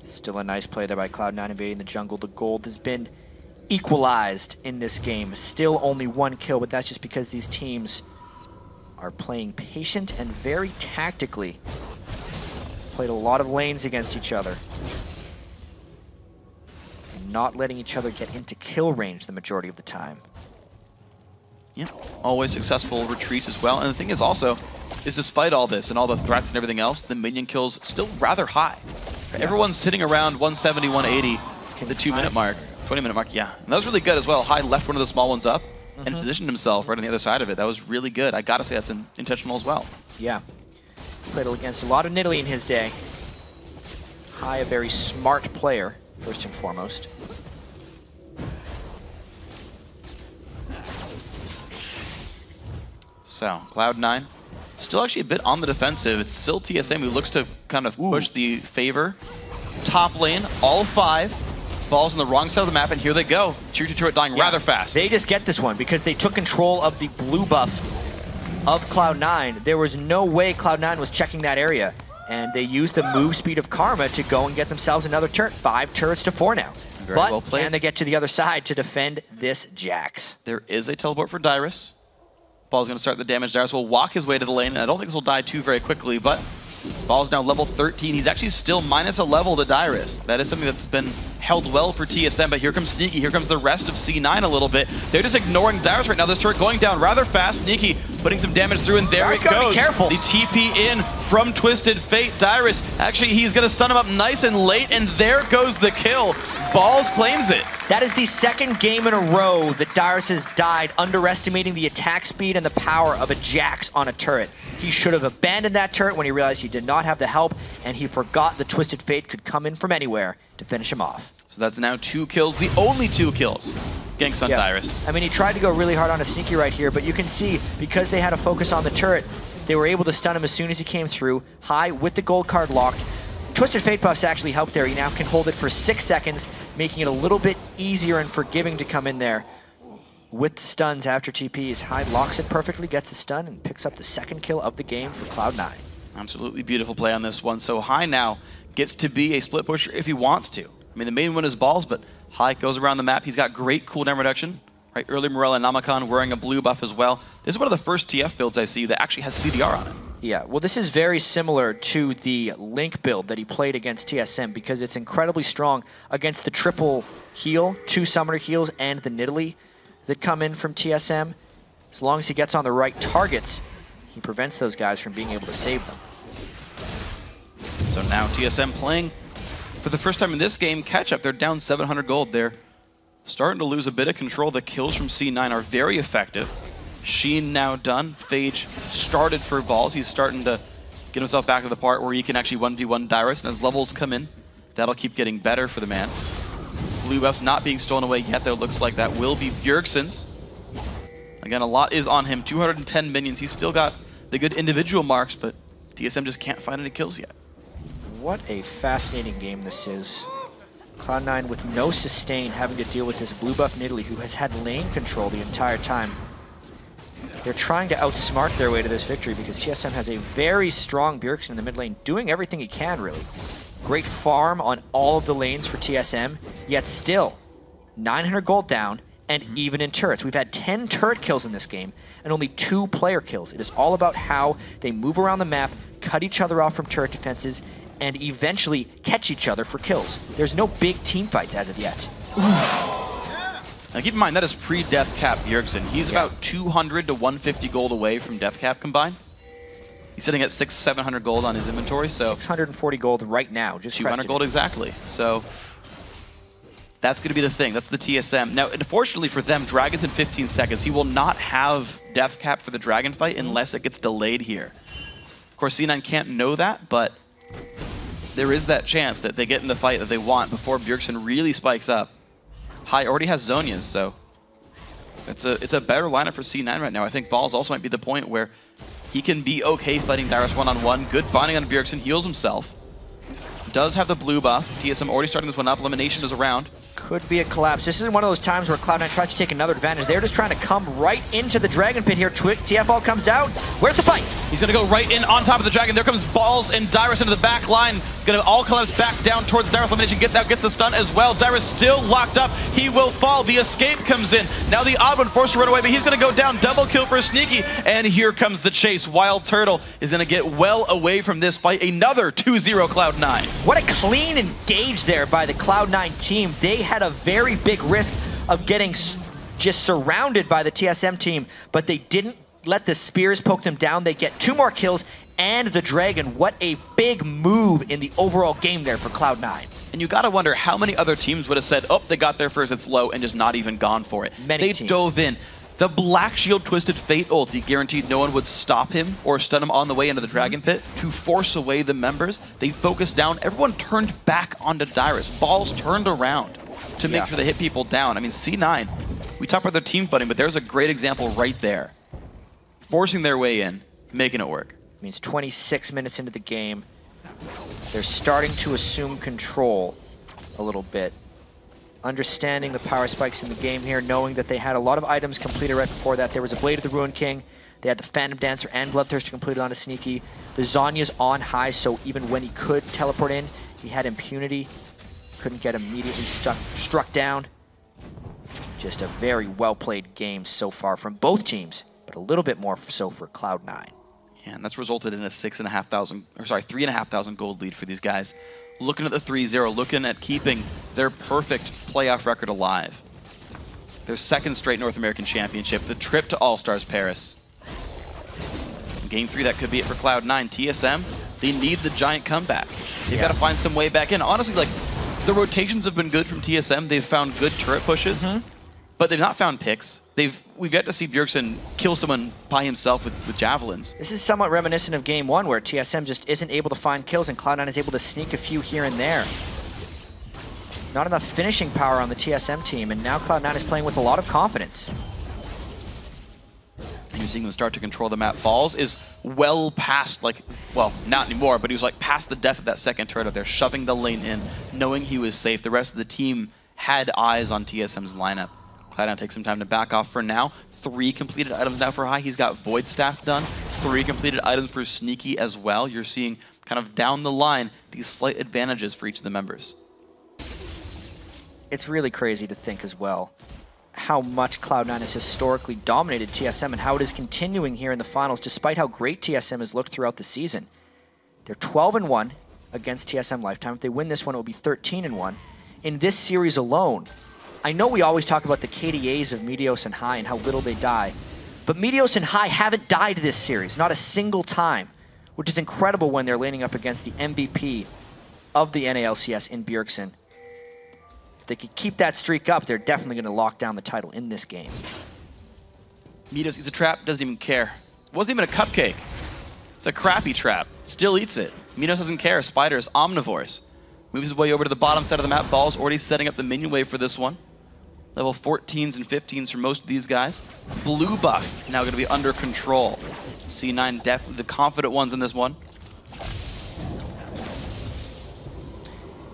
Still a nice play there by Cloud9 invading the jungle. The gold has been equalized in this game. Still only 1 kill, but that's just because these teams are playing patient and very tactically. Played a lot of lanes against each other. And not letting each other get into kill range the majority of the time. Yeah, always successful retreats as well. And the thing is also, is despite all this and all the threats and everything else, the minion kills still rather high. Yeah. Everyone's sitting around 170, 180, the 2-minute mark, 20-minute mark, yeah. And that was really good as well. High left one of the small ones up and positioned himself right on the other side of it. That was really good. I gotta say that's intentional as well. Yeah. Played against a lot of Nidalee in his day. High, a very smart player, first and foremost. So, Cloud9, still actually a bit on the defensive. It's still TSM who looks to kind of push the favor. Top lane, all 5. Balls on the wrong side of the map, and here they go. Tier 2 turret dying rather fast. They just get this one because they took control of the blue buff of Cloud9. There was no way Cloud9 was checking that area, and they used the move speed of Karma to go and get themselves another turret. 5 turrets to 4 now. Very well played. Can they get to the other side to defend this Jax? There is a teleport for Dyrus. Ball's going to start the damage. Dyrus will walk his way to the lane, and I don't think this will die too very quickly, but Ball's now level 13. He's actually still minus a level to Dyrus. That is something that's been held well for TSM, but here comes Sneaky. Here comes the rest of C9 a little bit. They're just ignoring Dyrus right now. This turret going down rather fast. Sneaky putting some damage through, and there it goes. Be careful. The TP in from Twisted Fate. Dyrus, actually, he's going to stun him up nice and late, and there goes the kill. Balls claims it. That is the second game in a row that Dyrus has died, underestimating the attack speed and the power of a Jax on a turret. He should have abandoned that turret when he realized he did not have the help, and he forgot the Twisted Fate could come in from anywhere to finish him off. So that's now 2 kills, the only 2 kills. Ganks on Dyrus. I mean, he tried to go really hard on a Sneaky right here, but you can see, because they had a focus on the turret, they were able to stun him as soon as he came through. High with the gold card locked. Twisted Fate buffs actually helped there. He now can hold it for 6 seconds, making it a little bit easier and forgiving to come in there. With the stuns after TPs, High locks it perfectly, gets the stun, and picks up the second kill of the game for Cloud9. Absolutely beautiful play on this one. So High now gets to be a split pusher if he wants to. I mean, the main one is balls, but High goes around the map. He's got great cooldown reduction. Right, early Morella and Namakan wearing a blue buff as well. This is one of the first TF builds I see that actually has CDR on it. Yeah, well, this is very similar to the Link build that he played against TSM because it's incredibly strong against the triple heal, 2 summoner heals, and the Nidalee that come in from TSM. As long as he gets on the right targets, he prevents those guys from being able to save them. So now TSM playing for the first time in this game catch up. They're down 700 gold. They're starting to lose a bit of control. The kills from C9 are very effective. Sheen now done. Phage started for balls. He's starting to get himself back to the part where he can actually 1v1 Dyrus, and as levels come in, that'll keep getting better for the man. Blue buff's not being stolen away yet, though. Looks like that will be Bjergsen's. Again, a lot is on him. 210 minions. He's still got the good individual marks, but TSM just can't find any kills yet. What a fascinating game this is. Cloud9 with no sustain, having to deal with this blue buff Nidalee, who has had lane control the entire time. They're trying to outsmart their way to this victory because TSM has a very strong Bjergsen in the mid lane, doing everything he can, really. Great farm on all of the lanes for TSM, yet still 900 gold down and even in turrets. We've had 10 turret kills in this game and only 2 player kills. It is all about how they move around the map, cut each other off from turret defenses, and eventually catch each other for kills. There's no big team fights as of yet. Now keep in mind, that is pre-death cap Bjergsen. He's about 200 to 150 gold away from death cap combined. He's sitting at 600-700 gold on his inventory, so 640 gold right now. Just 200 gold exactly. So that's going to be the thing. That's the TSM. Now, unfortunately for them, Dragon's in 15 seconds. He will not have death cap for the Dragon fight unless it gets delayed here. Of course, C9 can't know that, but there is that chance that they get in the fight that they want before Bjergsen really spikes up. Hai already has Zhonya's, so it's a better lineup for C9 right now. I think Balls also might be the point where he can be okay fighting Dyrus one-on-one. Good binding on Bjergsen, heals himself. Does have the blue buff. TSM already starting this one up. Elimination is around. Could be a collapse. This is one of those times where Cloud9 tries to take another advantage. They're just trying to come right into the Dragon Pit here. TFL comes out. Where's the fight? He's going to go right in on top of the Dragon. There comes Balls and Dyrus into the back line. Going to all collapse back down towards Dyrus. Elimination gets out, gets the stun as well. Dyrus still locked up. He will fall. The escape comes in. Now the odd one forced to run away, but he's going to go down. Double kill for Sneaky. And here comes the chase. Wild Turtle is going to get well away from this fight. Another 2-0 Cloud9. What a clean engage there by the Cloud9 team. They had a very big risk of getting just surrounded by the TSM team, but they didn't let the spears poke them down. They get 2 more kills and the Dragon. What a big move in the overall game there for Cloud9. And you gotta wonder how many other teams would have said, oh, they got there first, it's low, and just not even gone for it. They dove in. The Black Shield Twisted Fate ulti guaranteed no one would stop him or stun him on the way into the Dragon Pit to force away the members. They focused down. Everyone turned back onto Dyrus. Balls turned around to make sure they hit people down. I mean, C9, we talk about their team fighting, but there's a great example right there. Forcing their way in, making it work. It means 26 minutes into the game, they're starting to assume control a little bit. Understanding the power spikes in the game here, knowing that they had a lot of items completed right before that. There was a Blade of the Ruined King, they had the Phantom Dancer and Bloodthirster completed onto Sneaky. The Zhonya's on high, so even when he could teleport in, he had impunity. Couldn't get immediately struck down. Just a very well-played game so far from both teams, but a little bit more so for Cloud9. Yeah, and that's resulted in a 3,500 gold lead for these guys. Looking at the 3-0, looking at keeping their perfect playoff record alive. Their second straight North American Championship, the trip to All-Stars Paris. Game 3, that could be it for Cloud9. TSM, they need the giant comeback. They've got to find some way back in. Honestly, like, the rotations have been good from TSM. They've found good turret pushes, but they've not found picks. We've yet to see Bjergsen kill someone by himself with javelins. This is somewhat reminiscent of Game 1, where TSM just isn't able to find kills and Cloud9 is able to sneak a few here and there. Not enough finishing power on the TSM team, and now Cloud9 is playing with a lot of confidence. You're seeing them start to control the map. Balls is well past, like, well, not anymore, but he was like past the death of that second turret up there, shoving the lane in, knowing he was safe. The rest of the team had eyes on TSM's lineup. Cloud9 takes some time to back off for now. 3 completed items now for Hai. He's got Void Staff done. 3 completed items for Sneaky as well. You're seeing kind of down the line these slight advantages for each of the members. It's really crazy to think as well how much Cloud9 has historically dominated TSM and how it is continuing here in the finals, despite how great TSM has looked throughout the season. They're 12-1 against TSM Lifetime. If they win this one, it will be 13-1. In this series alone, I know we always talk about the KDAs of Meteos and Hai and how little they die, But Meteos and High haven't died this series, not a single time, which is incredible when they're laning up against the MVP of the NA LCS in Bjergsen. If they could keep that streak up, they're definitely going to lock down the title in this game. Meteos eats a trap, doesn't even care. It wasn't even a cupcake. It's a crappy trap. Still eats it. Meteos doesn't care. Spiders, omnivores. Moves his way over to the bottom side of the map. Ball's already setting up the minion wave for this one. Level 14s and 15s for most of these guys. Blue buff now going to be under control. C9 definitely the confident ones in this one.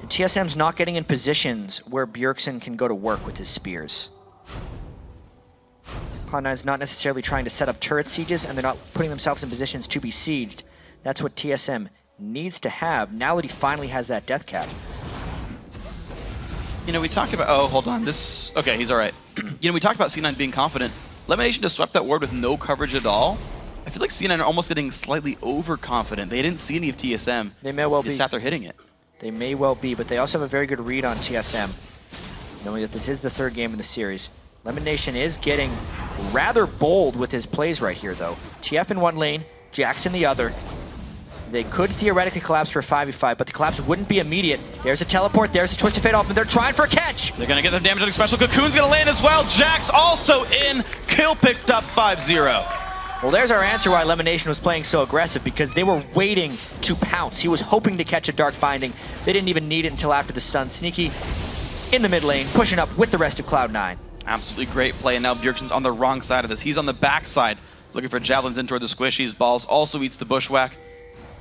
And TSM's not getting in positions where Bjergsen can go to work with his spears. Cloud9's not necessarily trying to set up turret sieges, and they're not putting themselves in positions to be sieged. That's what TSM needs to have now that he finally has that death cap. You know, we talked about, oh, hold on, this, okay, he's all right. You know, we talked about C9 being confident. Lemonation just swept that ward with no coverage at all. I feel like C9 are almost getting slightly overconfident. They didn't see any of TSM. They may well be. They sat there hitting it. They may well be, but they also have a very good read on TSM, knowing that this is the third game in the series. Lemonation is getting rather bold with his plays right here, though. TF in one lane, Jax in the other. They could theoretically collapse for a 5v5, but the collapse wouldn't be immediate. There's a teleport, there's a twitch to fade off, and they're trying for a catch! They're gonna get their damage on special. Cocoon's gonna land as well. Jax also in. Kill picked up 5-0. Well, there's our answer why Lemonation was playing so aggressive, because they were waiting to pounce. He was hoping to catch a Dark Binding. They didn't even need it until after the stun. Sneaky in the mid lane, pushing up with the rest of Cloud9. Absolutely great play, and now Bjergsen's on the wrong side of this. He's on the back side, looking for javelins in toward the squishies. Balls also eats the bushwhack.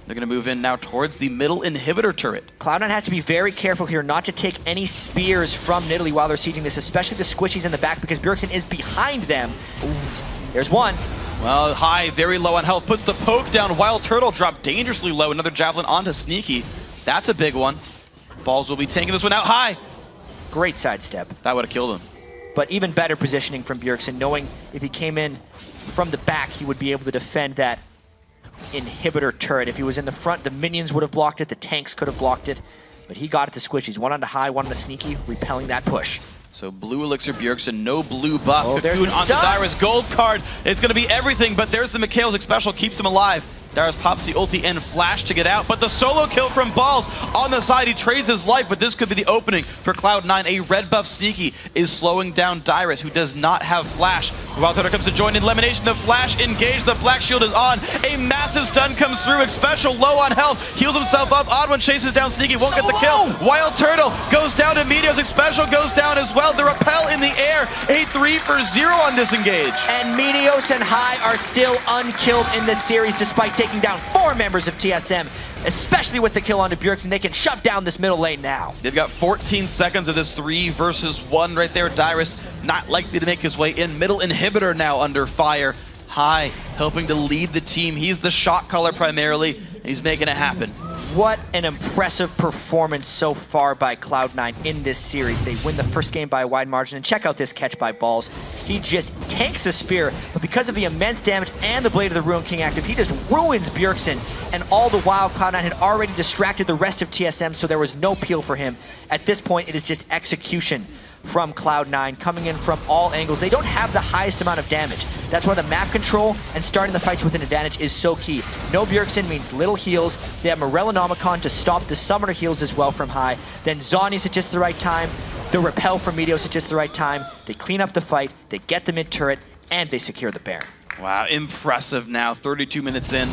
They're going to move in now towards the middle inhibitor turret. Cloud9 has to be very careful here not to take any spears from Nidalee while they're sieging this, especially the squishies in the back, because Bjergsen is behind them. Ooh. There's one. Well, High, very low on health, puts the poke down. Wild Turtle dropped dangerously low. Another javelin onto Sneaky. That's a big one. Balls will be taking this one out. High. Great sidestep. That would have killed him. But even better positioning from Bjergsen, knowing if he came in from the back, he would be able to defend that inhibitor turret. If he was in the front, the minions would have blocked it, the tanks could have blocked it, but he got it to squishies. One onto High, one onto Sneaky, repelling that push. So blue elixir Bjergsen, no blue buff. Oh, there's the onto stun. Dyrus, gold card. It's going to be everything, but there's the Mikhail's special, keeps him alive. Dyrus pops the ulti and flash to get out, but the solo kill from Balls on the side. He trades his life, but this could be the opening for Cloud9. A red buff Sneaky is slowing down Dyrus, who does not have flash. Wild Turtle comes to join in. Lemonation, the flash engaged, the black shield is on. A massive stun comes through. Special low on health, heals himself up. Odd One chases down Sneaky, won't get the kill. Wild Turtle goes down to Meteos. Special goes down as well. The repel in the air. A 3-for-0 on this engage. And Meteos and High are still unkilled in this series, despite taking down 4 members of TSM, especially with the kill onto Bjergsen. They can shut down this middle lane now. They've got 14 seconds of this 3-versus-1 right there. Dyrus not likely to make his way in. Middle inhibitor now under fire. High helping to lead the team. He's the shot caller primarily, and he's making it happen. What an impressive performance so far by Cloud9 in this series. They win the first game by a wide margin, and check out this catch by Balls. He just tanks a spear, but because of the immense damage and the Blade of the Ruin King active, he just ruins Bjergsen, and all the while Cloud9 had already distracted the rest of TSM, so there was no peel for him. At this point, it is just execution from Cloud9, coming in from all angles. They don't have the highest amount of damage. That's why the map control and starting the fights with an advantage is so key. No Bjergsen means little heals. They have Morellonomicon to stop the summoner heals as well from High. Then Zhonya's at just the right time. The repel from Meteos at just the right time. They clean up the fight, they get the mid turret, and they secure the Baron. Wow, impressive now, 32 minutes in.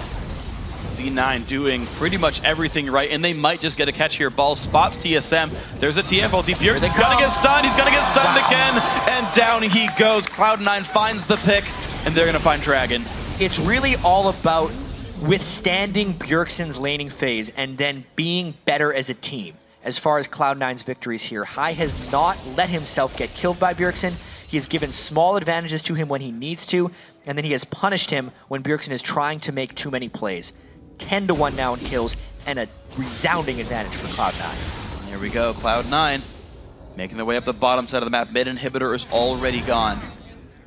C9 doing pretty much everything right, and they might just get a catch here. Ball spots TSM. There's a TF ulti. Bjergsen's gonna get stunned. He's gonna get stunned again, and down he goes. Cloud9 finds the pick, and they're gonna find Dragon. It's really all about withstanding Bjergsen's laning phase and then being better as a team. As far as Cloud9's victories here, High has not let himself get killed by Bjergsen. He has given small advantages to him when he needs to, and then he has punished him when Bjergsen is trying to make too many plays. 10-1 now in kills, and a resounding advantage for Cloud9. Here we go, Cloud9 making their way up the bottom side of the map. Mid inhibitor is already gone.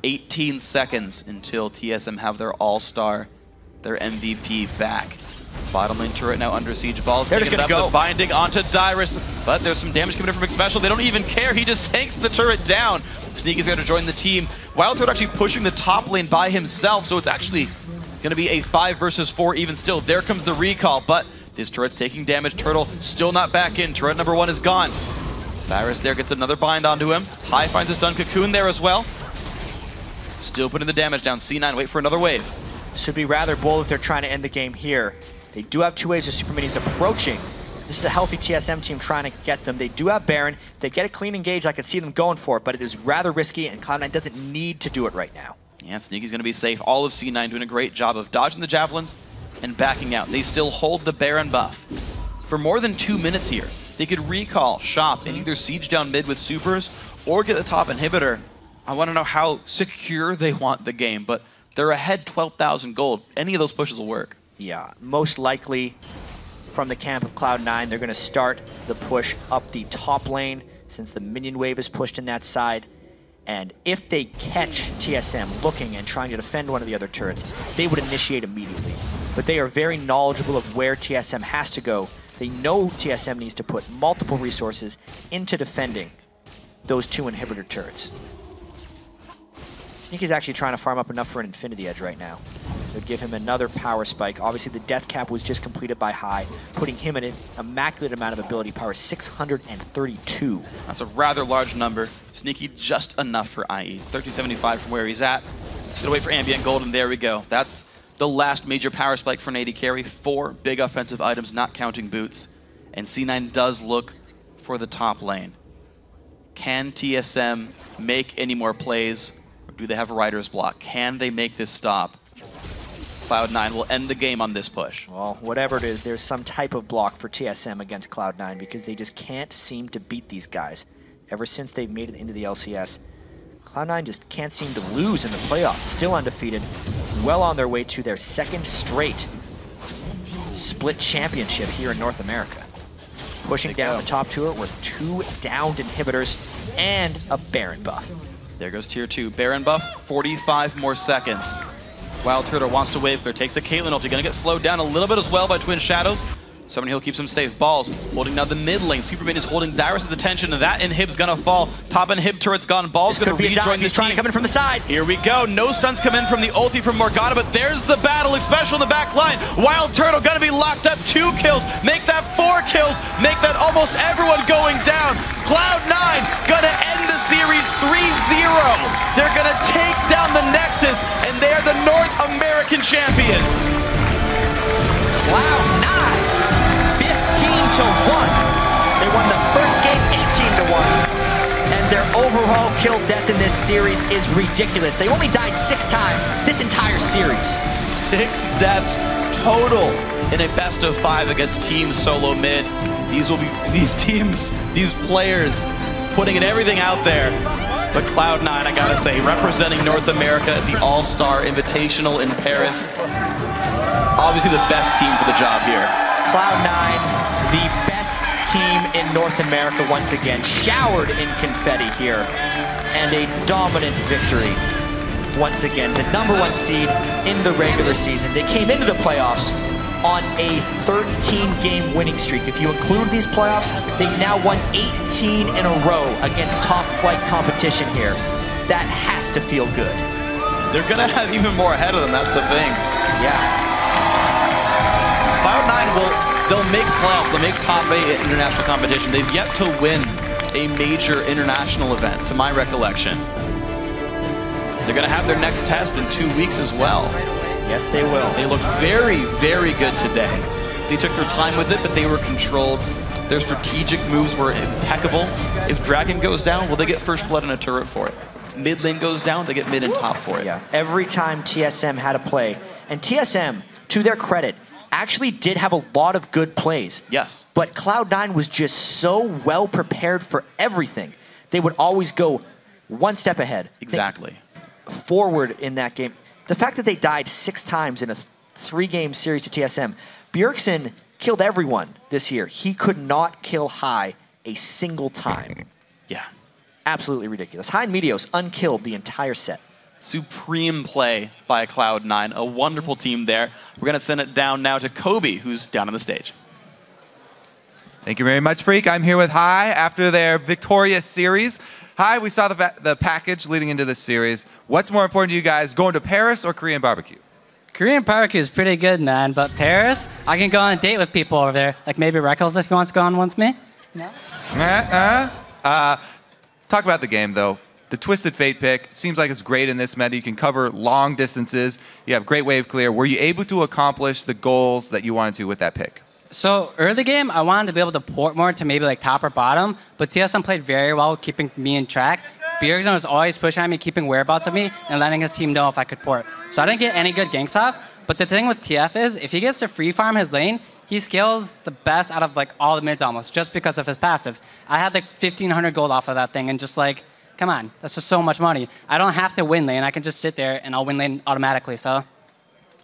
18 seconds until TSM have their all-star, their MVP back. Bottom lane turret now under siege. Balls They're just taking gonna up go. the binding onto Dyrus, but there's some damage coming in from X-Special. They don't even care. He just takes the turret down. Sneaky's there to join the team. Wild Turtle actually pushing the top lane by himself, so it's actually going to be a 5 versus 4 even still. There comes the recall, but this turret's taking damage. Turtle still not back in. Turret number 1 is gone. Dyrus there gets another bind onto him. High finds a stun Cocoon there as well. Still putting the damage down. C9, wait for another wave. This would be rather bold if they're trying to end the game here. They do have 2 waves of super minions approaching. This is a healthy TSM team trying to get them. They do have Baron. If they get a clean engage, I could see them going for it, but it is rather risky, and Cloud9 doesn't need to do it right now. Yeah, Sneaky's going to be safe. All of C9 doing a great job of dodging the javelins and backing out. They still hold the Baron buff. For more than 2 minutes here, they could recall, shop, and either siege down mid with supers or get the top inhibitor. I want to know how secure they want the game, but they're ahead 12,000 gold. Any of those pushes will work. Yeah, most likely from the camp of Cloud9, they're going to start the push up the top lane since the minion wave is pushed in that side. And if they catch TSM looking and trying to defend one of the other turrets, they would initiate immediately. But they are very knowledgeable of where TSM has to go. They know TSM needs to put multiple resources into defending those 2 inhibitor turrets. Sneaky's actually trying to farm up enough for an Infinity Edge right now. They'll give him another power spike. Obviously, the death cap was just completed by High, putting him in an immaculate amount of ability power, 632. That's a rather large number. Sneaky just enough for IE. 1375 from where he's at. He's gonna wait for Ambient Gold, and there we go. That's the last major power spike for an AD carry. 4 big offensive items, not counting boots. And C9 does look for the top lane. Can TSM make any more plays? Or do they have a rider's block? Can they make this stop? Cloud9 will end the game on this push. Well, whatever it is, there's some type of block for TSM against Cloud9 because they just can't seem to beat these guys. Ever since they've made it into the LCS, Cloud9 just can't seem to lose in the playoffs. Still undefeated, well on their way to their 2nd straight split championship here in North America. Pushing down the top tour with 2 downed inhibitors and a Baron buff. There goes tier 2. Baron buff, 45 more seconds. Wild Turtle wants to wave clear, takes a Caitlyn ulti, gonna get slowed down a little bit as well by Twin Shadows. Summoning Heal keeps him safe. Balls holding down the mid lane. Superman is holding Dyrus' attention, and that inhib's gonna fall. Top inhib turret's gone. Balls gonna rejoin the team. Trying to come in from the side. Here we go. No stuns come in from the ulti from Morgana, but there's the battle. Special in the back line. Wild Turtle gonna be locked up. 2 kills. Make that 4 kills. Make that almost everyone going down. Cloud9 gonna end the series 3-0. They're gonna take down the Nexus, and they're the North American champions. Cloud9. 15-1. They won the first game 18-1. And their overall kill death in this series is ridiculous. They only died 6 times this entire series. 6 deaths total in a best of 5 against Team Solo Mid. These will be these players putting in everything out there. But Cloud9, I gotta say, representing North America at the All-Star Invitational in Paris. Obviously the best team for the job here. Cloud9, the best team in North America once again, showered in confetti here, and a dominant victory once again. The #1 seed in the regular season. They came into the playoffs on a 13-game winning streak. If you include these playoffs, they've now won 18 in a row against top-flight competition here. That has to feel good. They're gonna have even more ahead of them, that's the thing. Yeah. Cloud9 they'll make playoffs, they'll make top 8 international competition. They've yet to win a major international event, to my recollection. They're gonna have their next test in 2 weeks as well. Yes, they will. They looked very, very good today. They took their time with it, but they were controlled. Their strategic moves were impeccable. If Dragon goes down, will they get first blood in a turret for it? If mid lane goes down, they get mid and top for it. Yeah, every time TSM had a play, and TSM, to their credit, actually did have a lot of good plays. Yes. But Cloud9 was just so well prepared for everything. They would always go 1 step ahead. Exactly. Forward in that game. The fact that they died 6 times in a 3-game series to TSM, Bjergsen killed everyone this year. He could not kill High a single time. Yeah. Absolutely ridiculous. High and Meteos unkilled the entire set. Supreme play by Cloud9. A wonderful team there. We're going to send it down now to Kobe, who's down on the stage. Thank you very much, Freak. I'm here with Hi after their victorious series. Hi, we saw the package leading into this series. What's more important to you guys, going to Paris or Korean barbecue? Korean barbecue is pretty good, man. But Paris, I can go on a date with people over there. Like maybe Reckles if he wants to go on one with me. No? Talk about the game, though. The Twisted Fate pick seems like it's great in this meta. You can cover long distances. You have great wave clear. Were you able to accomplish the goals that you wanted to with that pick? So early game, I wanted to be able to port more to maybe like top or bottom, but TSM played very well, keeping me in track. Bjergsen was always pushing at me, keeping whereabouts of me, and letting his team know if I could port. So I didn't get any good ganks off, but the thing with TF is, if he gets to free farm his lane, he scales the best out of like all the mids almost, just because of his passive. I had like 1,500 gold off of that thing, and just like, come on, that's just so much money. I don't have to win lane, I can just sit there and I'll win lane automatically, so. All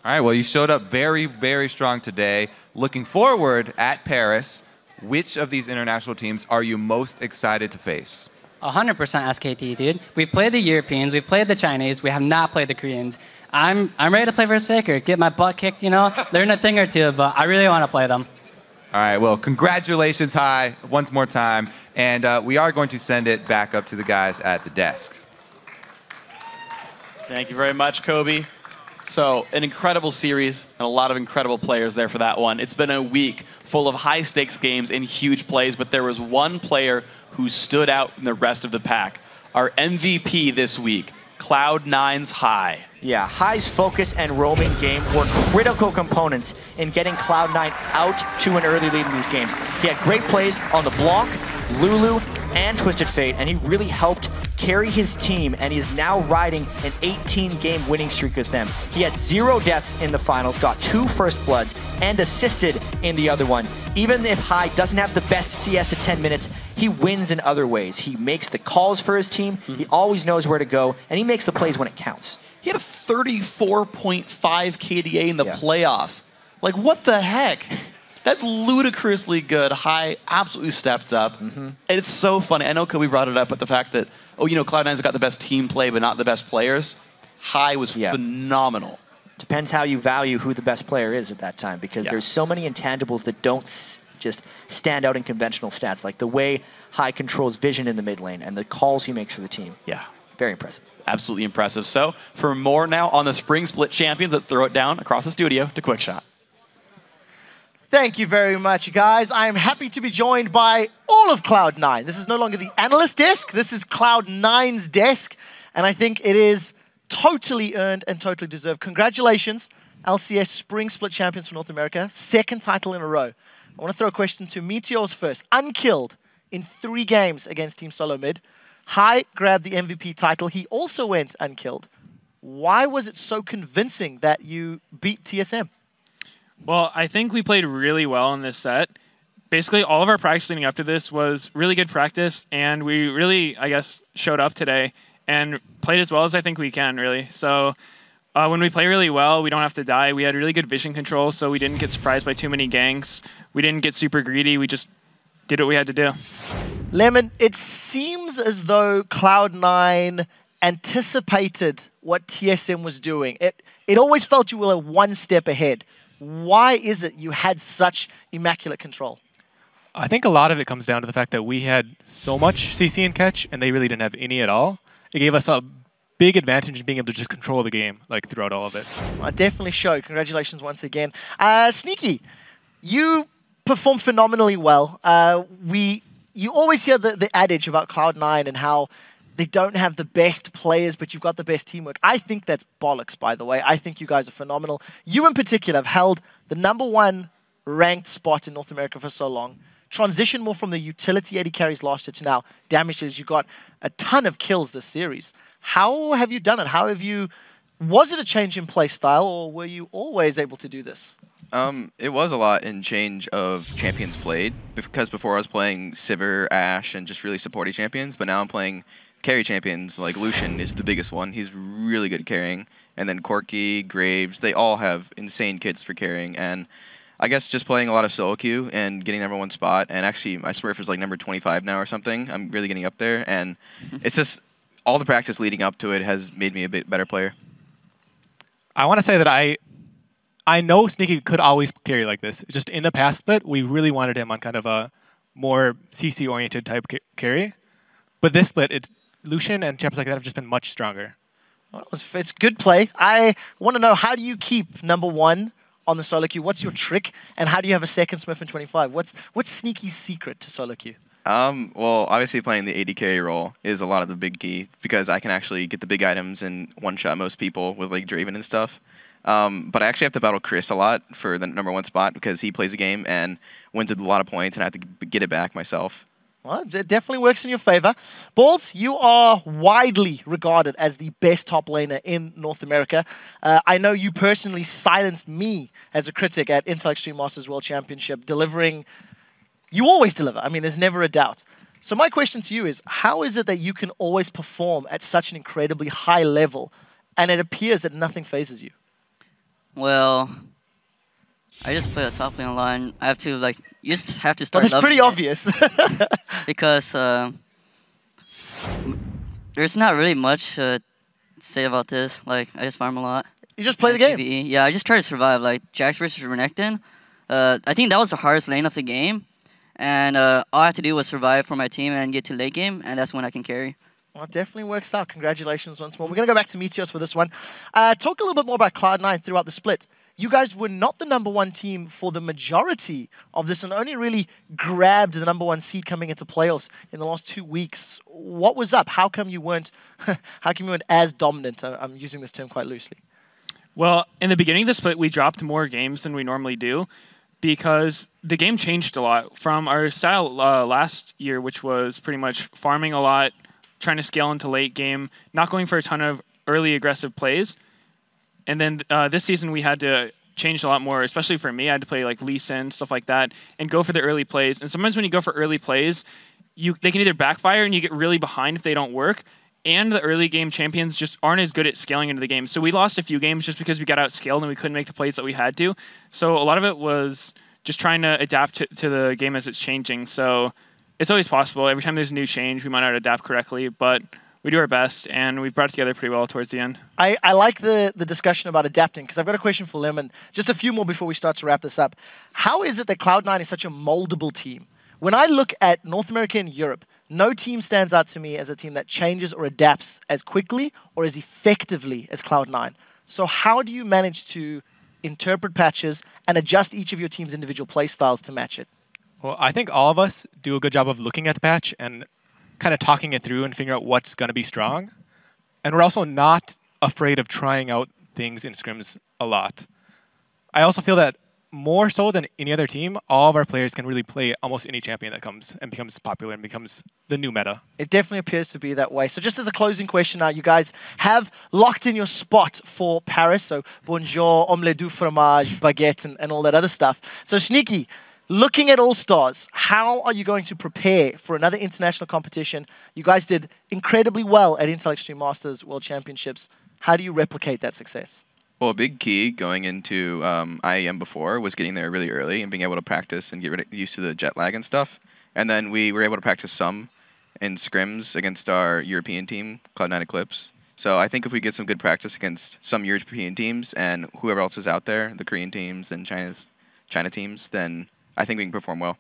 right, well, you showed up very, very strong today. Looking forward at Paris, which of these international teams are you most excited to face? 100% SKT, dude. We've played the Europeans, we've played the Chinese, we have not played the Koreans. I'm ready to play versus Faker, get my butt kicked, you know, learn a thing or two, but I really want to play them. All right, well, congratulations, Hi, once more time. And we are going to send it back up to the guys at the desk. Thank you very much, Kobe. So, an incredible series and a lot of incredible players there for that one. It's been a week full of high-stakes games and huge plays, but there was one player who stood out from the rest of the pack. Our MVP this week, Cloud9's Hi. Yeah, Hi's focus and roaming game were critical components in getting Cloud9 out to an early lead in these games. He had great plays on the block, Lulu, and Twisted Fate, and he really helped carry his team, and he is now riding an 18-game winning streak with them. He had 0 deaths in the finals, got 2 first bloods, and assisted in the other one. Even if Hi doesn't have the best CS at 10 minutes, he wins in other ways. He makes the calls for his team, he always knows where to go, and he makes the plays when it counts. He had a 34.5 KDA in the playoffs. Like, what the heck? That's ludicrously good. Hi absolutely stepped up. And it's so funny. I know Kobe brought it up, but the fact that, oh, you know, Cloud9's got the best team play, but not the best players. Hi was phenomenal. Depends how you value who the best player is at that time, because there's so many intangibles that don't just stand out in conventional stats, like the way Hi controls vision in the mid lane and the calls he makes for the team. Yeah. Very impressive. Absolutely impressive. So, for more now on the Spring Split champions, let's throw it down across the studio to Quickshot. Thank you very much, guys. I am happy to be joined by all of Cloud9. This is no longer the analyst desk. This is Cloud9's desk. And I think it is totally earned and totally deserved. Congratulations, LCS Spring Split Champions for North America. 2nd title in a row. I want to throw a question to Meteors first. Unkilled in 3 games against Team Solo Mid. Hi grabbed the MVP title. He also went unkilled. Why was it so convincing that you beat TSM? Well, I think we played really well in this set. Basically, all of our practice leading up to this was really good practice, and we really, I guess, showed up today and played as well as I think we can, really. So when we play really well, we don't have to die. We had really good vision control, so we didn't get surprised by too many ganks. We didn't get super greedy. We just did what we had to do. Lemon, it seems as though Cloud9 anticipated what TSM was doing. It always felt you were 1 step ahead. Why is it you had such immaculate control? I think a lot of it comes down to the fact that we had so much CC and catch, and they really didn't have any at all. It gave us a big advantage in being able to just control the game like throughout all of it. Well, it definitely showed. Congratulations once again. Sneaky, you performed phenomenally well. You always hear the adage about Cloud9 and how they don't have the best players, but you've got the best teamwork. I think that's bollocks, by the way. I think you guys are phenomenal. You in particular have held the #1 ranked spot in North America for so long. Transition more from the utility AD carries last year to now damages. You got a ton of kills this series. How have you done it? Was it a change in play style, or were you always able to do this? It was a lot in change of champions played, because before I was playing Sivir, Ashe, and just really supporty champions, but now I'm playing carry champions. Like Lucian is the biggest one. He's really good at carrying. And then Corki, Graves, they all have insane kits for carrying. And I guess just playing a lot of solo queue and getting #1 spot, and actually my Smurf is like number 25 now or something. I'm really getting up there, and it's just all the practice leading up to it has made me a bit better player. I want to say that I know Sneaky could always carry like this. Just in the past split, we really wanted him on kind of a more CC-oriented type carry. But this split, Lucian and champs like that have just been much stronger. Well, it's good play. I want to know, how do you keep #1 on the solo queue? What's your trick? And how do you have a second Smurf in 25? What's Sneaky's secret to solo queue? Well, obviously playing the AD carry role is a lot of the big key because I can actually get the big items and one-shot most people with like Draven and stuff. But I actually have to battle Chris a lot for the #1 spot because he plays the game and wins with a lot of points, and I have to get it back myself. Well, it definitely works in your favor. Balls, you are widely regarded as the best top laner in North America. I know you personally silenced me as a critic at Intel Extreme Masters World Championship, delivering. You always deliver. I mean, there's never a doubt. So my question to you is, how is it that you can always perform at such an incredibly high level, and it appears that nothing phases you? Well, I just play a top lane line. I have to, like, you just have to start. Well, that's pretty obvious. Because there's not really much to say about this. Like, I just farm a lot. You just play the game? PvE. Yeah, I just try to survive. Like, Jax versus Renekton. I think that was the hardest lane of the game. And all I had to do was survive for my team and get to late game, and that's when I can carry. Well, it definitely works out. Congratulations once more. We're going to go back to Meteos for this one. Talk a little bit more about Cloud9 throughout the split. You guys were not the #1 team for the majority of this and only really grabbed the #1 seed coming into playoffs in the last 2 weeks. What was up? How come you weren't as dominant? I'm using this term quite loosely. Well, in the beginning of the split, we dropped more games than we normally do because the game changed a lot from our style last year, which was pretty much farming a lot, trying to scale into late game, not going for a ton of early aggressive plays. And then this season we had to change a lot more, especially for me. I had to play like Lee Sin, stuff like that, and go for the early plays. And sometimes when you go for early plays, they can either backfire and you get really behind if they don't work, and the early game champions just aren't as good at scaling into the game. So we lost a few games just because we got outscaled and we couldn't make the plays that we had to. So a lot of it was just trying to adapt to the game as it's changing. So it's always possible. Every time there's a new change, we might not adapt correctly, but we do our best, and we brought it together pretty well towards the end. I like the discussion about adapting, because I've got a question for Lemon. Just a few more before we start to wrap this up. How is it that Cloud9 is such a moldable team? When I look at North America and Europe, no team stands out to me as a team that changes or adapts as quickly or as effectively as Cloud9. So how do you manage to interpret patches and adjust each of your team's individual play styles to match it? Well, I think all of us do a good job of looking at the patch and kind of talking it through and figuring out what's going to be strong. And we're also not afraid of trying out things in scrims a lot. I also feel that more so than any other team, all of our players can really play almost any champion that comes and becomes popular and becomes the new meta. It definitely appears to be that way. So just as a closing question now, you guys have locked in your spot for Paris. So bonjour, omelette du fromage, baguette, and all that other stuff. So Sneaky, looking at All-Stars, how are you going to prepare for another international competition? You guys did incredibly well at Intel Extreme Masters World Championships. How do you replicate that success? Well, a big key going into IEM before was getting there really early and being able to practice and get used to the jet lag and stuff. And then we were able to practice some in scrims against our European team, Cloud9 Eclipse. So I think if we get some good practice against some European teams and whoever else is out there, the Korean teams and China teams, then I think we can perform well.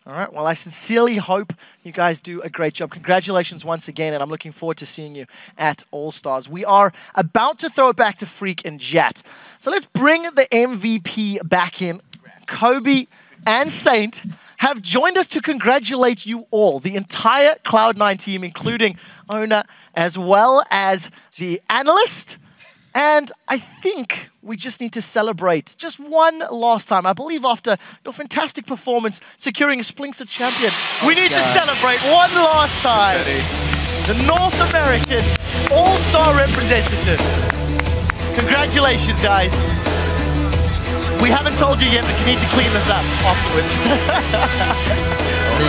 All right. Well, I sincerely hope you guys do a great job. Congratulations once again, and I'm looking forward to seeing you at All-Stars. We are about to throw it back to Freak and Jat. So let's bring the MVP back in. Kobe and Saint have joined us to congratulate you all, the entire Cloud9 team, including Ona, as well as the analyst. And I think we just need to celebrate just one last time. I believe after your fantastic performance securing a Splinks of Champion, we need to celebrate one last time. The North American All-Star representatives. Congratulations, guys. We haven't told you yet, but you need to clean this up afterwards.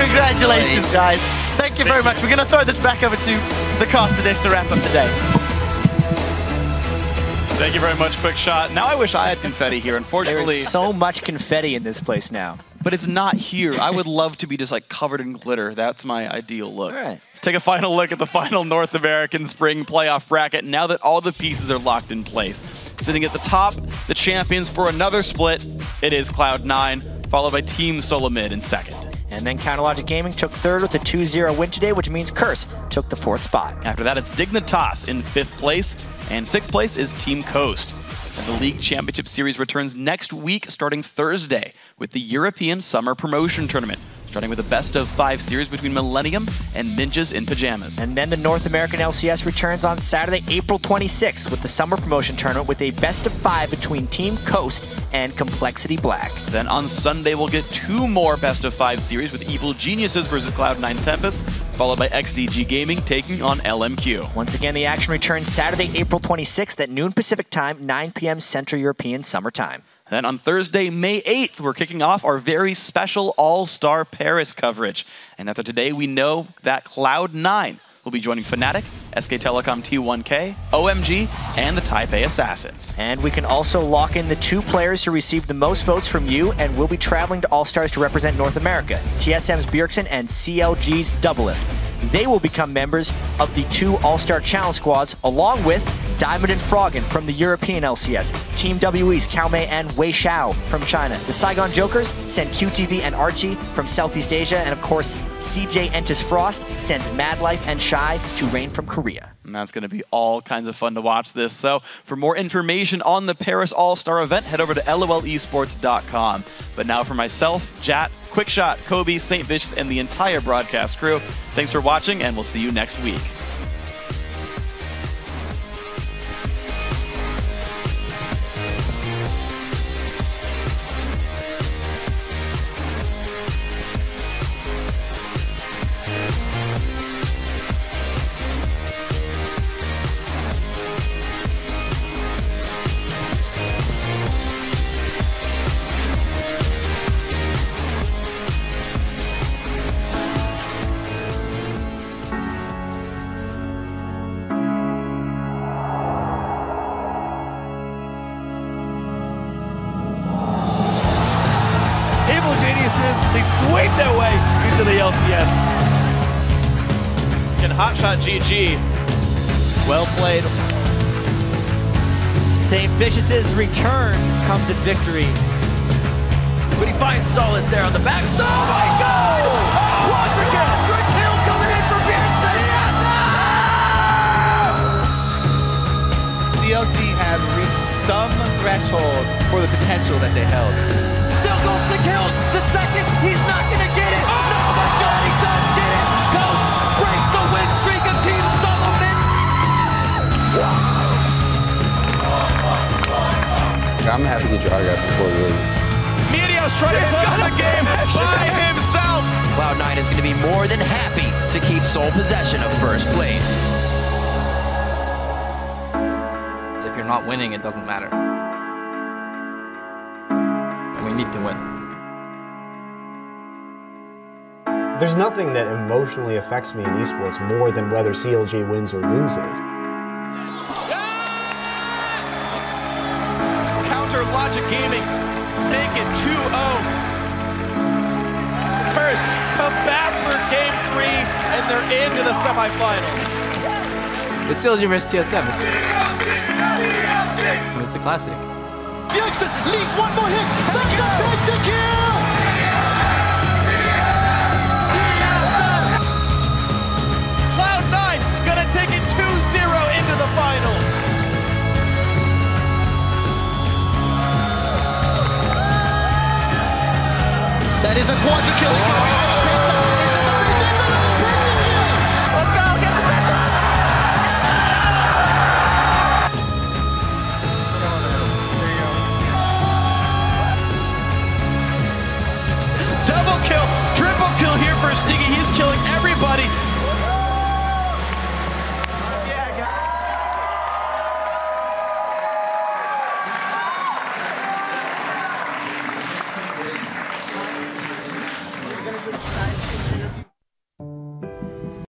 Congratulations, guys. Thank you very much. We're going to throw this back over to the caster desk to wrap up the day. Thank you very much, Quick Shot. Now I wish I had confetti here. Unfortunately, there's so much confetti in this place now. but it's not here. I would love to be just like covered in glitter. That's my ideal look. All right. Let's take a final look at the final North American Spring Playoff bracket now that all the pieces are locked in place. Sitting at the top, the champions for another split, it is Cloud9, followed by Team Solo Mid in second. And then Counterlogic Gaming took third with a 2-0 win today, which means Curse took the fourth spot. After that, it's Dignitas in 5th place, and 6th place is Team Coast. And the League Championship Series returns next week, starting Thursday, with the European Summer Promotion Tournament, starting with a best-of-5 series between Millennium and Ninjas in Pajamas. And then the North American LCS returns on Saturday, April 26th, with the Summer Promotion Tournament with a best-of-5 between Team Coast and Complexity Black. Then on Sunday, we'll get 2 more best-of-5 series with Evil Geniuses versus Cloud9 Tempest, followed by XDG Gaming taking on LMQ. Once again, the action returns Saturday, April 26th at noon Pacific Time, 9 p.m. Central European Summer Time. Then on Thursday, May 8th, we're kicking off our very special All-Star Paris coverage. And after today, we know that Cloud9 will be joining Fnatic, SK Telecom T1K, OMG, and the Taipei Assassins. And we can also lock in the 2 players who received the most votes from you and will be traveling to All-Stars to represent North America, TSM's Bjergsen and CLG's Doublelift. They will become members of the 2 All-Star Challenge squads, along with Diamond and Froggen from the European LCS, Team WE's Kaomei and Wei Xiao from China. The Saigon Jokers send QTV and Archie from Southeast Asia, and of course, CJ Entis Frost sends Mad Life and Shy to Rain from Korea. And that's going to be all kinds of fun to watch this. So for more information on the Paris All-Star event, head over to lolesports.com. But now for myself, Jat, Quickshot, Kobe, St. Vicious, and the entire broadcast crew, thanks for watching, and we'll see you next week. They sweep their way into the LCS. And Hotshot GG. Well played. St. Vicious's return comes in victory. But he finds solace there on the back. Oh my God! Quadra kill coming in for Bjergsen! CLG have reached some threshold for the potential that they held. Still goes the kills. The second, he's not going to get it. Oh my God, he does get it. Ghost breaks the win streak of Team Solo Mid. I'm happy to draw that before we leave. Meteo's trying to close the game by himself. Cloud9 is going to be more than happy to keep sole possession of first place. If you're not winning, it doesn't matter. And we need to win. There's nothing that emotionally affects me in esports more than whether CLG wins or loses. Counter Logic Gaming, take it 2-0. First, come back for game 3, and they're into the semifinals. It's CLG versus TSM. It's a classic. Bjergsen leads one more hit. That's a pentakill! Cloud9 gonna take it 2-0 into the finals. That is a quadra kill.